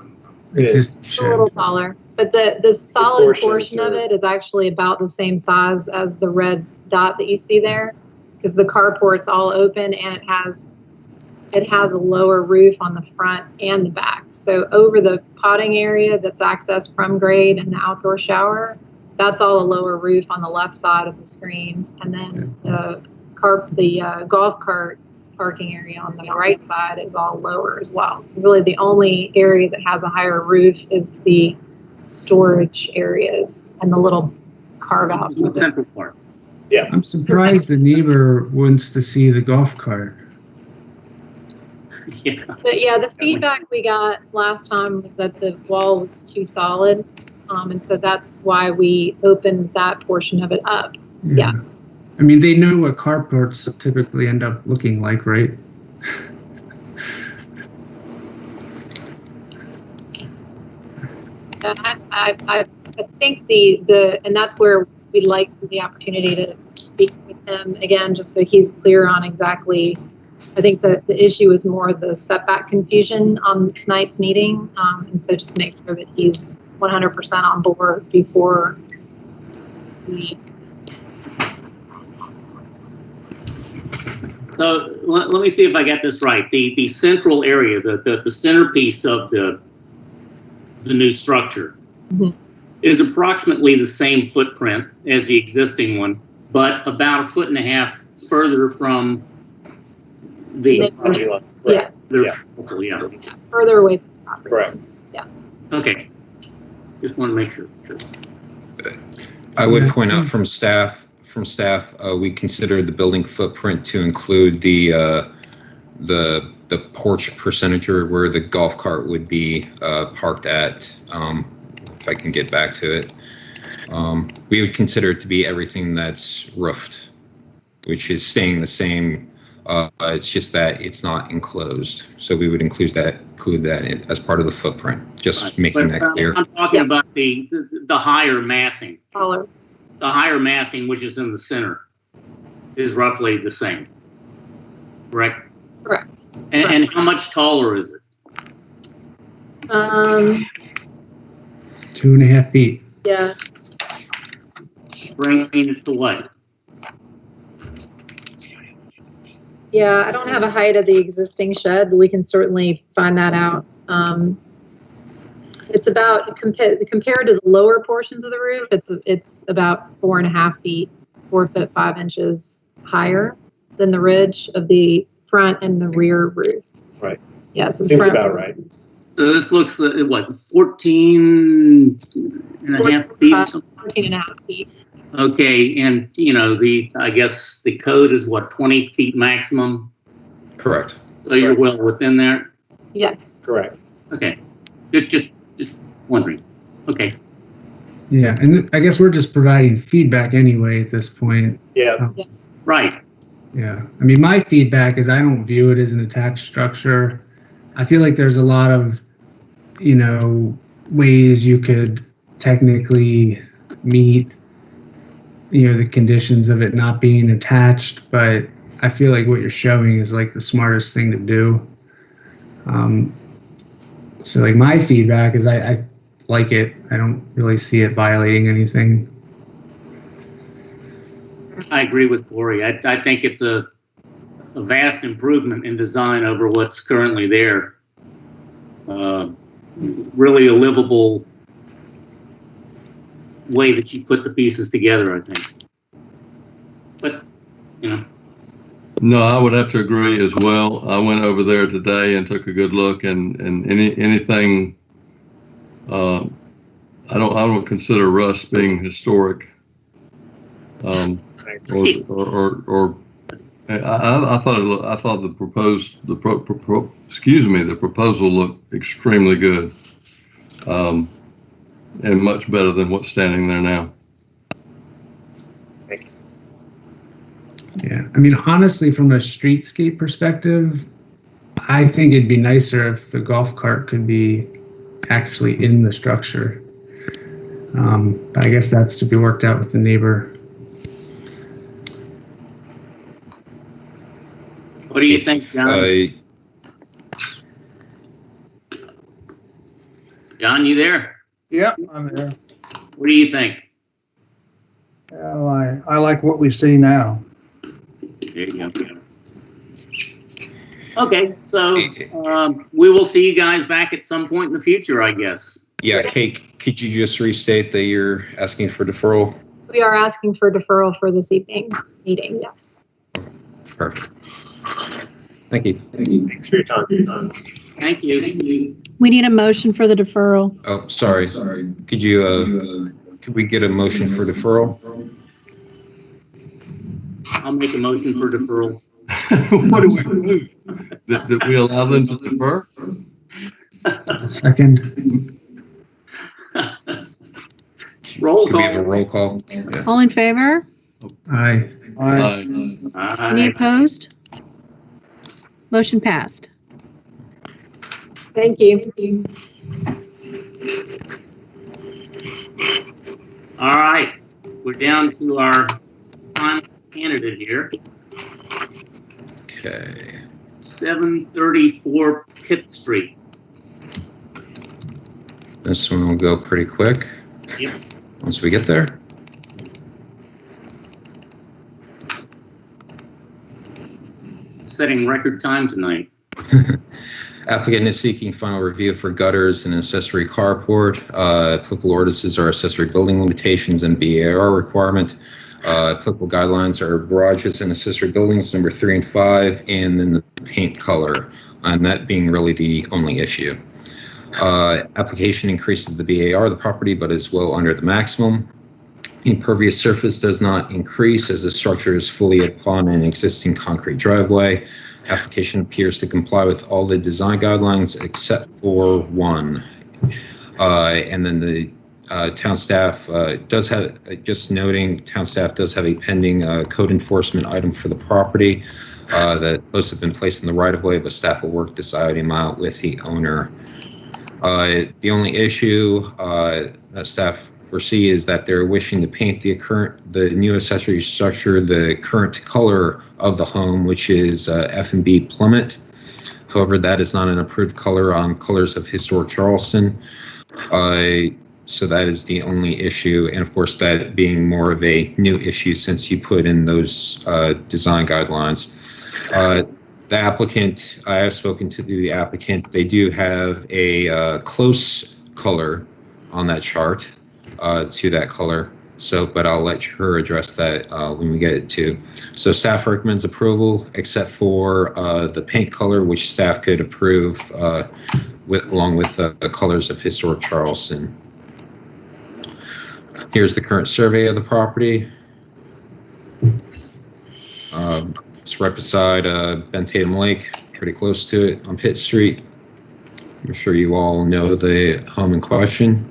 It's a little taller, but the solid Proportions portion of it is actually about the same size as the red dot that you see there, because the carport's all open and it has a lower roof on the front and the back. So over the potting area that's accessed from grade and the outdoor shower, that's all a lower roof on the left side of the screen, and then the golf cart parking area on the right side is all lower as well. So really the only area that has a higher roof is the storage areas and the little carve out. The central part. Yeah. I'm surprised the neighbor wants to see the golf cart. Yeah. But yeah, the feedback we got last time was that the wall was too solid. And so that's why we opened that portion of it up. Yeah. I mean, they know what carports typically end up looking like, right? I think and that's where we'd like the opportunity to speak with him again, just so he's clear on exactly. I think the issue is more the setback confusion on tonight's meeting. And so just make sure that he's 100% on board before we. So let me see if I got this right. The central area, the centerpiece of the new structure is approximately the same footprint as the existing one, but about 1.5 feet further from the property line. Yeah. Yeah. Further away from the property. Correct. Yeah. Okay. Just want to make sure. I would point out from staff, we considered the building footprint to include the porch percentage where the golf cart would be parked at. If I can get back to it, we would consider it to be everything that's roofed, which is staying the same. It's just that it's not enclosed, so we would include that include that as part of the footprint, just Right. making But, that clear. I'm talking about the higher massing. Taller. The higher massing, which is in the center, is roughly the same, correct? Correct. And how much taller is it? 2.5 feet. Yeah. Bringing it to what? Yeah, I don't have a height of the existing shed, but we can certainly find that out. It's about, compared to the lower portions of the roof, it's about 4.5 feet, 4 foot 5 inches higher than the ridge of the front and the rear roofs. Right. Yeah, so Seems front- about right. So this looks like, what, 14.5 feet or something? 14.5 feet. Okay, and, you know, I guess the code is what, 20 feet maximum? Correct. So you're well within there? Yes. Correct. Okay, just wondering. Okay, Yeah, and I guess we're just providing feedback anyway at this point. Yeah. right. Yeah, I mean, my feedback is I don't view it as an attached structure. I feel like there's a lot of, you know, ways you could technically meet, you know, the conditions of it not being attached, but I feel like what you're showing is like the smartest thing to do. So like my feedback is I like it. I don't really see it violating anything. I agree with Corey. I think it's a vast improvement in design over what's currently there. Really a livable way that you put the pieces together, I think. But, you know. No, I would have to agree as well. I went over there today and took a good look, and anything. I don't consider Rust being historic. I thought the proposal looked extremely good, and much better than what's standing there now. Yeah, I mean, honestly, from a streetscape perspective, I think it'd be nicer if the golf cart could be actually in the structure. But I guess that's to be worked out with the neighbor. What do you think, John? John, you there? Yeah, I'm there. What do you think? Well, I like what we see now. There you go. Okay, so we will see you guys back at some point in the future, I guess. Yeah, Kate, could you just restate that you're asking for deferral? We are asking for deferral for this evening's meeting, yes. Perfect. Thank you. Thanks for your time. Thank you. We need a motion for the deferral. Oh, sorry. Could you, could we get a motion for deferral? I'll make a motion for deferral. What do we do? That we allow them to defer? Second. Roll Could we have a call. roll call? Yeah. All in favor? Aye. Any opposed? Motion passed. Thank you. All right, we're down to our final candidate here. Okay. 734 Pitt Street. This one will go pretty quick. Yep. Once we get there. Setting record time tonight. Applicant is seeking final review for gutters and accessory carport. Applicable ordinances are accessory building limitations and BAR requirement. Applicable guidelines are garages and accessory buildings number 3 and 5, and then the paint color, and that being really the only issue. Application increases the BAR of the property, but is well under the maximum. Impervious surface does not increase as the structure is fully upon an existing concrete driveway. Application appears to comply with all the design guidelines except for one. And then the town staff does have, just noting, town staff does have a pending code enforcement item for the property that posts have been placed in the right of way, but staff will work this item out with the owner. The only issue that staff foresee is that they're wishing to paint the new accessory structure the current color of the home, which is F&B Plummet. However, that is not an approved color on Colors of Historic Charleston. So that is the only issue, and of course that being more of a new issue since you put in those design guidelines. The applicant, I have spoken to the applicant, they do have a close color on that chart to that color. So, but I'll let her address that when we get it to. So staff recommends approval except for the paint color, which staff could approve along with the Colors of Historic Charleston. Here's the current survey of the property. It's right beside Ben Tatum Lake, pretty close to it on Pitt Street. I'm sure you all know the home in question.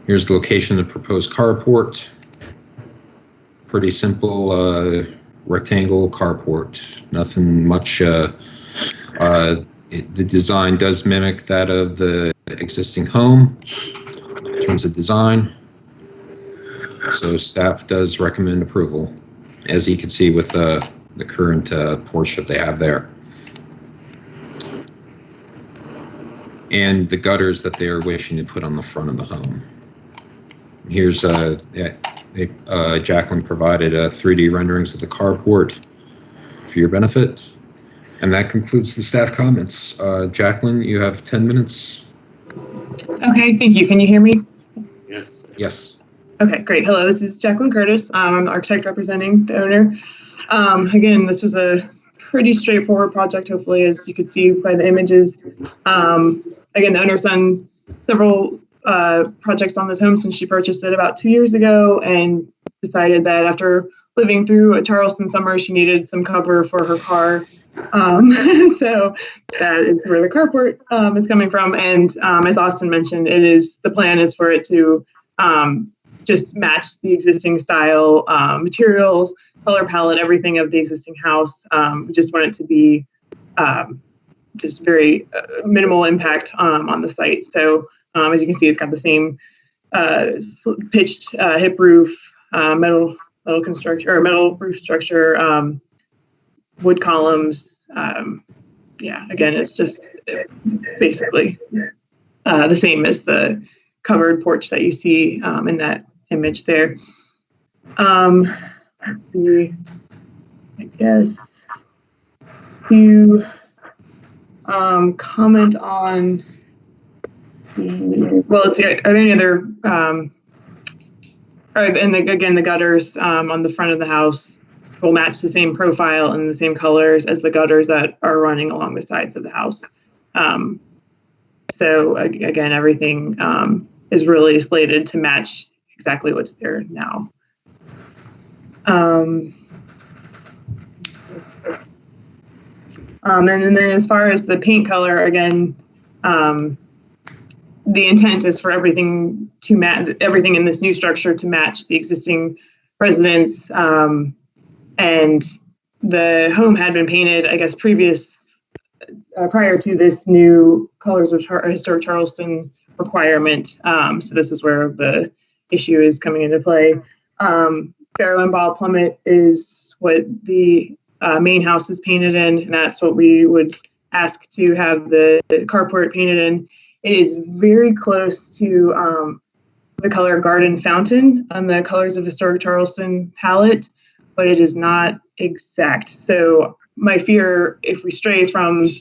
Here's the location of the proposed carport. Pretty simple rectangle carport, nothing much. The design does mimic that of the existing home in terms of design. So staff does recommend approval, as you can see with the current porch that they have there. And the gutters that they are wishing to put on the front of the home. Here's Jacqueline provided 3D renderings of the carport for your benefit. And that concludes the staff comments. Jacqueline, you have 10 minutes. Okay, thank you. Can you hear me? Yes. Yes. Okay, great. Hello, this is Jacqueline Curtis. I'm the architect representing the owner. Again, this was a pretty straightforward project, hopefully, as you could see by the images. Again, the owner's done several projects on this home since she purchased it about 2 years ago and decided that after living through a Charleston summer, she needed some cover for her car. So that is where the carport is coming from. And as Austin mentioned, the plan is for it to just match the existing style, materials, color palette, everything of the existing house. We just want it to be just very minimal impact on the site. So as you can see, it's got the same pitched hip roof, metal construction or metal roof structure, wood columns. Yeah, again, it's just basically the same as the covered porch that you see in that image there. Let's see, I guess to comment on let's see, are there any other, again, the gutters on the front of the house will match the same profile and the same colors as the gutters that are running along the sides of the house. So again, everything is really slated to match exactly what's there now. And then as far as the paint color, again, the intent is for everything to match, everything in this new structure to match the existing residence. And the home had been painted, I guess, prior to this new Colors of Historic Charleston requirement. So this is where the issue is coming into play. Farrow and Ball Plummet is what the main house is painted in, and that's what we would ask to have the carport painted in. It is very close to the color Garden Fountain on the Colors of Historic Charleston palette, but it is not exact. So my fear, if we stray from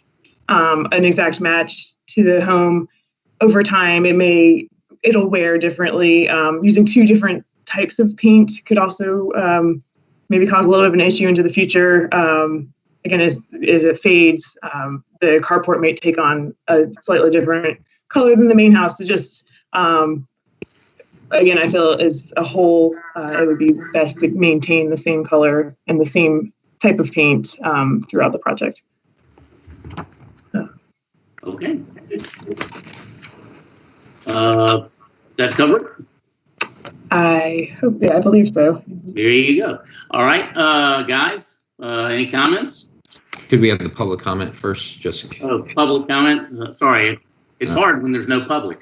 an exact match to the home, over time it'll wear differently. Using two different types of paint could also maybe cause a little bit of an issue into the future. Again, as it fades, the carport may take on a slightly different color than the main house. So just, again, I feel as a whole, it would be best to maintain the same color and the same type of paint throughout the project. Okay. That covered? I hope, yeah, I believe so. There you go. All right, guys, any comments? Could we have the public comment first, just in case? Oh, public comments? Sorry, it's hard when there's no public.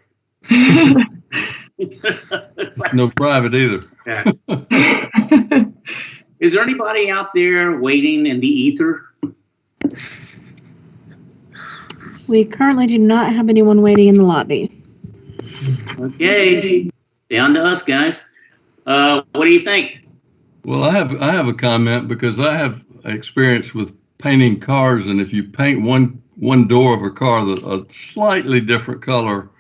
It's like, No private either. yeah. Is there anybody out there waiting in the ether? We currently do not have anyone waiting in the lobby. Okay, down to us, guys. What do you think? Well, I have a comment because I have experience with painting cars, and if you paint one door of a car a slightly different color,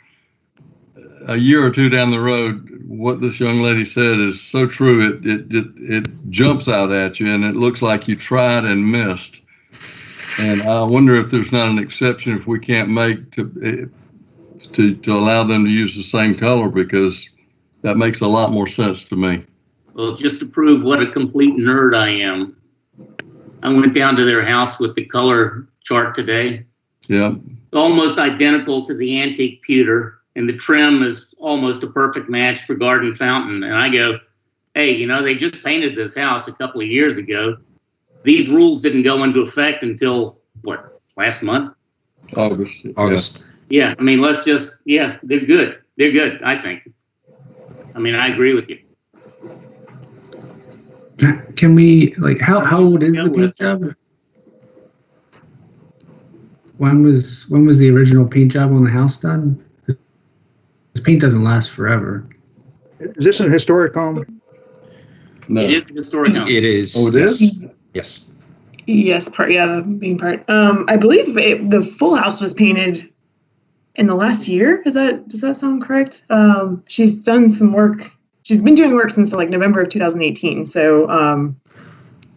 a year or two down the road, what this young lady said is so true. It jumps out at you, and it looks like you tried and missed. And I wonder if there's not an exception if we can't make to allow them to use the same color, because that makes a lot more sense to me. Well, just to prove what a complete nerd I am, I went down to their house with the color chart today. Yeah. Almost identical to the antique pewter, and the trim is almost a perfect match for garden fountain. And I go, hey, you know, they just painted this house a couple of years ago. These rules didn't go into effect until, what, last month? August. Yeah, I mean, let's just, yeah, they're good. They're good, I think. I mean, I agree with you. Can we, like, how old is the paint job? When was the original paint job on the house done? This paint doesn't last forever. Is this a historic home? No. It is a historic home. It is. Oh, it is? Yes. Yes, the main part. I believe the full house was painted in the last year. Does that sound correct? She's done some work. She's been doing work since like November of 2018. So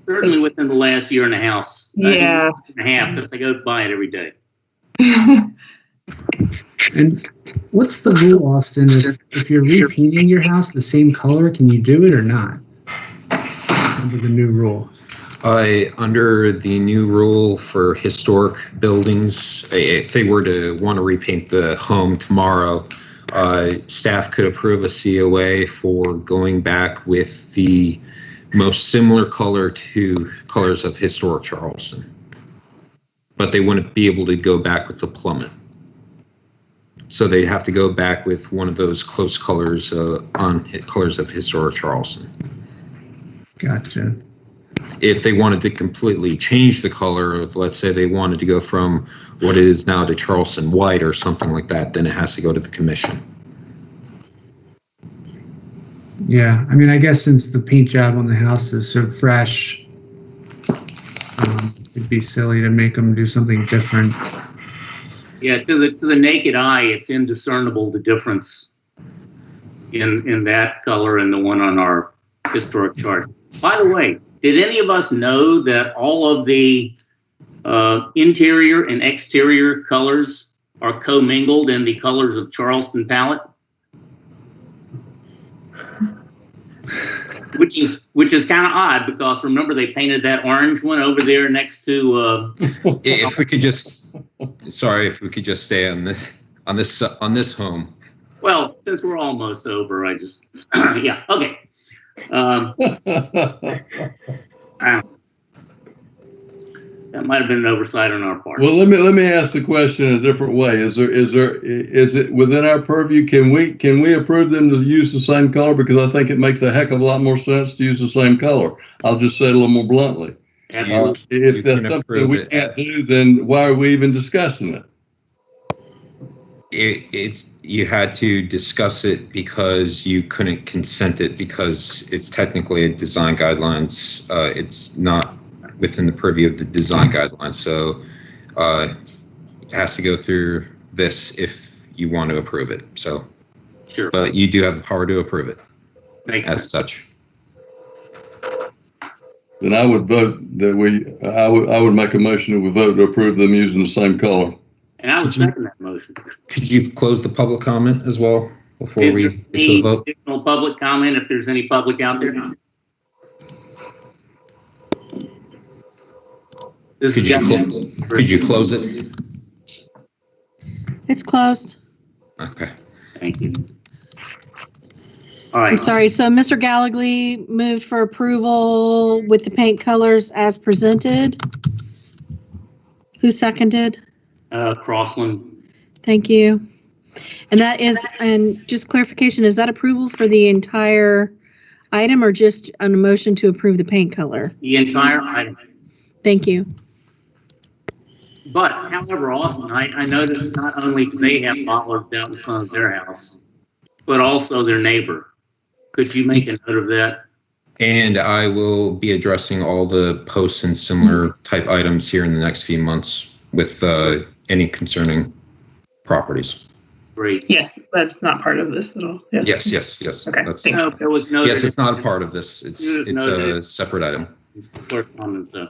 Certainly within the last year and a half. Yeah. And a half, because I go by it every day. And what's the rule, Austin? If you're repainting your house the same color, can you do it or not? Under the new rule. Under the new rule for historic buildings, if they were to want to repaint the home tomorrow, staff could approve a COA for going back with the most similar color to colors of historic Charleston. But they wouldn't be able to go back with the plummet. So they'd have to go back with one of those close colors on colors of historic Charleston. Gotcha. If they wanted to completely change the color, let's say they wanted to go from what it is now to Charleston white or something like that, then it has to go to the commission. Yeah, I mean, I guess since the paint job on the house is so fresh, it'd be silly to make them do something different. Yeah, to the naked eye, it's indiscernible the difference in that color and the one on our historic chart. By the way, did any of us know that all of the interior and exterior colors are commingled in the colors of Charleston palette? Which is kind of odd, because remember they painted that orange one over there next to. If we could just, sorry, if we could just stay on this home. Well, since we're almost over, I just yeah, okay. That might have been an oversight on our part. Well, let me ask the question a different way. Is it within our purview? Can we approve them to use the same color? Because I think it makes a heck of a lot more sense to use the same color. I'll just say it a little more bluntly. If that's something we can't do, then why are we even discussing it? You had to discuss it because you couldn't consent it, because it's technically a design guidelines. It's not within the purview of the design guidelines, so it has to go through this if you want to approve it. So, sure, but you do have the power to approve it. Makes as sense. Such. Then I would vote that I would make a motion that we vote to approve them using the same color. And I would second that motion. Could you close the public comment as well before Is we there get to the vote? additional public comment, if there's any public out there? Could you close it? It's closed. Okay. Thank you. All right. I'm sorry, so Mr. Gallagher moved for approval with the paint colors as presented. Who seconded? Crossland. Thank you. And that is, and just clarification, is that approval for the entire item or just on a motion to approve the paint color? The entire item. Thank you. But, however, Austin, I know that not only do they have bollards out in front of their house, but also their neighbor. Could you make a note of that? And I will be addressing all the posts and similar type items here in the next few months with any concerning properties. Great. Yes, that's not part of this at all. Yes. Okay. That's, No, there was no. yes, it's not a part of this. It's a separate item. It's correspondence, though.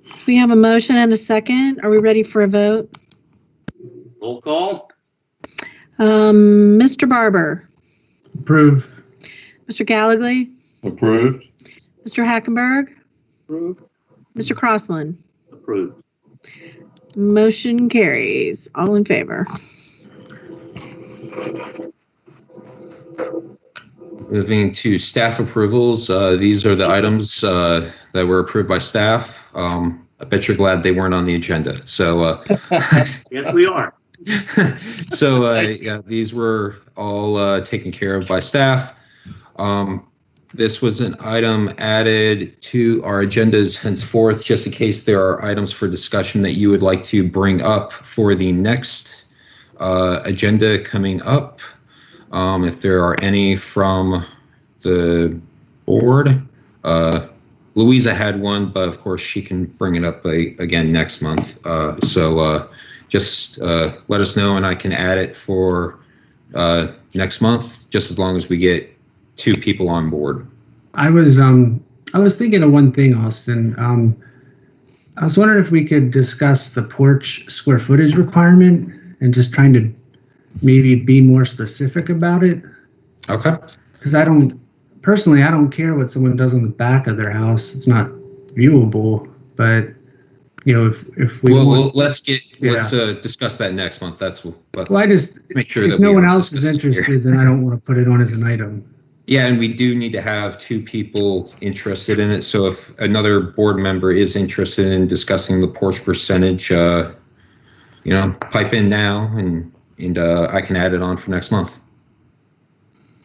So we have a motion and a second. Are we ready for a vote? Roll call. Mr. Barber, Approve. Mr. Gallagher, Approved. Mr. Hackenberg, Approved. Mr. Crossland. Approved. Motion carries. All in favor. Moving to staff approvals, these are the items that were approved by staff. I bet you're glad they weren't on the agenda. So, Yes, we are. so yeah, these were all taken care of by staff. This was an item added to our agendas henceforth, just in case there are items for discussion that you would like to bring up for the next agenda coming up. If there are any from the board, Louisa had one, but of course she can bring it up again next month. So just let us know and I can add it for next month, just as long as we get 2 people on board. I was thinking of one thing, Austin. I was wondering if we could discuss the porch square footage requirement and just trying to maybe be more specific about it. Okay. Because I don't care what someone does on the back of their house. It's not viewable, but you know, if we want, let's discuss that next month. That's what. Well, I just make sure if that no one else is interested, then I don't want to put it on as an item. Yeah, and we do need to have 2 people interested in it. So if another board member is interested in discussing the porch percentage, you know, pipe in now, and I can add it on for next month.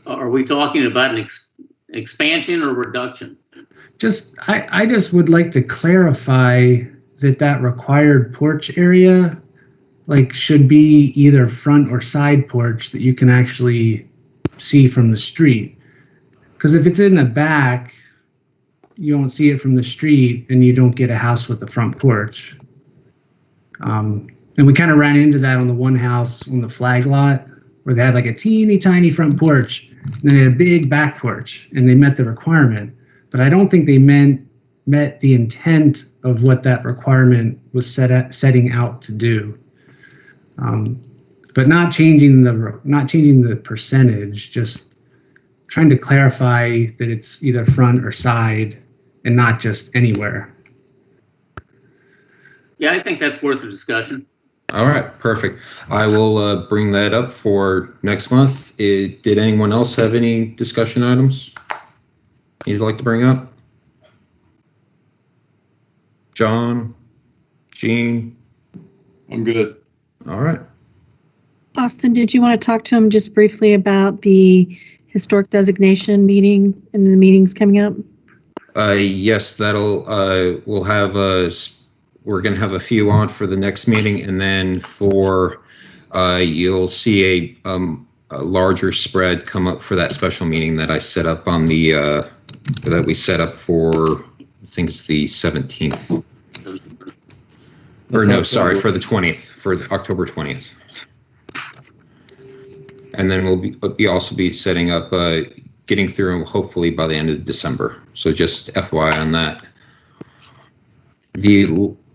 Are we talking about an expansion or reduction? I just would like to clarify that required porch area, like, should be either front or side porch that you can actually see from the street. Because if it's in the back, you don't see it from the street and you don't get a house with a front porch. And we kind of ran into that on the one house on the flag lot where they had like a teeny tiny front porch and then they had a big back porch and they met the requirement. But I don't think they met the intent of what that requirement was setting out to do. But not changing the percentage, just trying to clarify that it's either front or side and not just anywhere. Yeah, I think that's worth a discussion. All right, perfect. I will bring that up for next month. Did anyone else have any discussion items you'd like to bring up? John, Jean? I'm good. All right. Austin, did you want to talk to him just briefly about the historic designation meeting and the meetings coming up? Yes, that'll we'll have we're going to have a few on for the next meeting, and then for you'll see a larger spread come up for that special meeting that I set up on the that we set up for, I think it's the 17th. Or no, sorry, for the 20th, for October 20th. And then we'll be also be setting up, getting through hopefully by the end of December. So just FYI on that.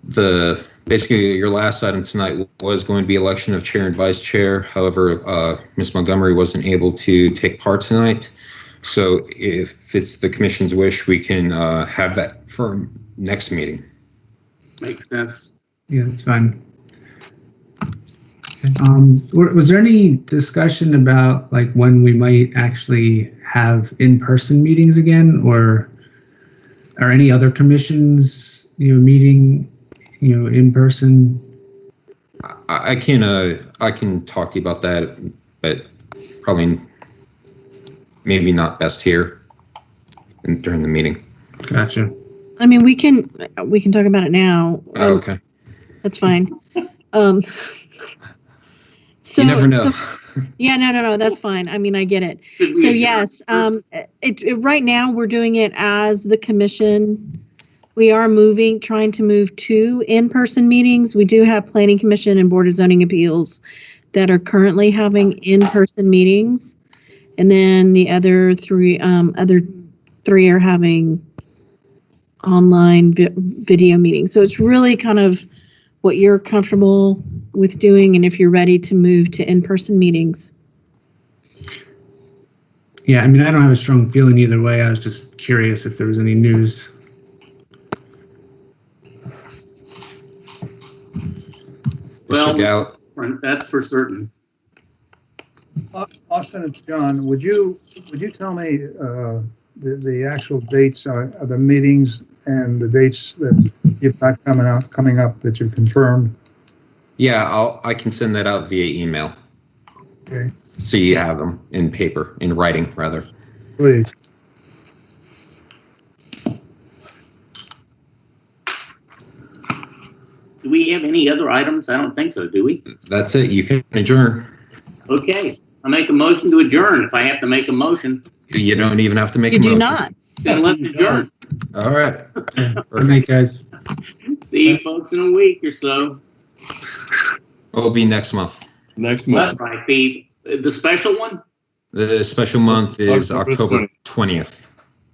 The basically your last item tonight was going to be election of chair and vice chair. However, Ms. Montgomery wasn't able to take part tonight. So if it's the commission's wish, we can have that for next meeting. Makes sense. Yeah, that's fine. Was there any discussion about like when we might actually have in-person meetings again, or are any other commissions, meeting, in person? I can talk to you about that, but probably maybe not best here during the meeting. Gotcha. I mean, we can talk about it now. Oh, okay. That's fine. So You never know. Yeah, no, that's fine. I mean, I get it. So yes, right now we're doing it as the commission. We are trying to move to in-person meetings. We do have Planning Commission and Board of Zoning Appeals that are currently having in-person meetings, and then the other three are having online video meetings. So it's really kind of what you're comfortable with doing, and if you're ready to move to in-person meetings. Yeah, I mean, I don't have a strong feeling either way. I was just curious if there was any news. Well, that's for certain. Austin, it's John. Would you tell me the actual dates of the meetings and the dates that you've got coming up that you've confirmed? Yeah, I can send that out via email. Okay. So you have them in writing rather. Please. Do we have any other items? I don't think so, do we? That's it. You can adjourn. Okay. I make a motion to adjourn if I have to make a motion. You don't even have to make a You motion. do not. Then let's adjourn. All right. Good night, guys. See you folks in a week or so. It'll be next month. Next month. That's right. The special one? The special month is October 20th,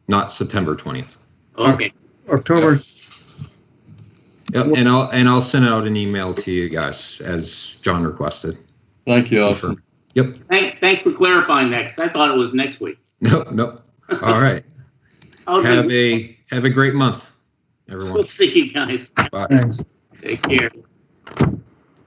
not September 20th. Okay. October. Yep, and I'll send out an email to you guys as John requested. Thank you, Austin. Yep. Thanks for clarifying that, because I thought it was next week. Nope. All right. Okay. Have a great month, everyone. We'll see you guys. Bye. Thanks. Take care.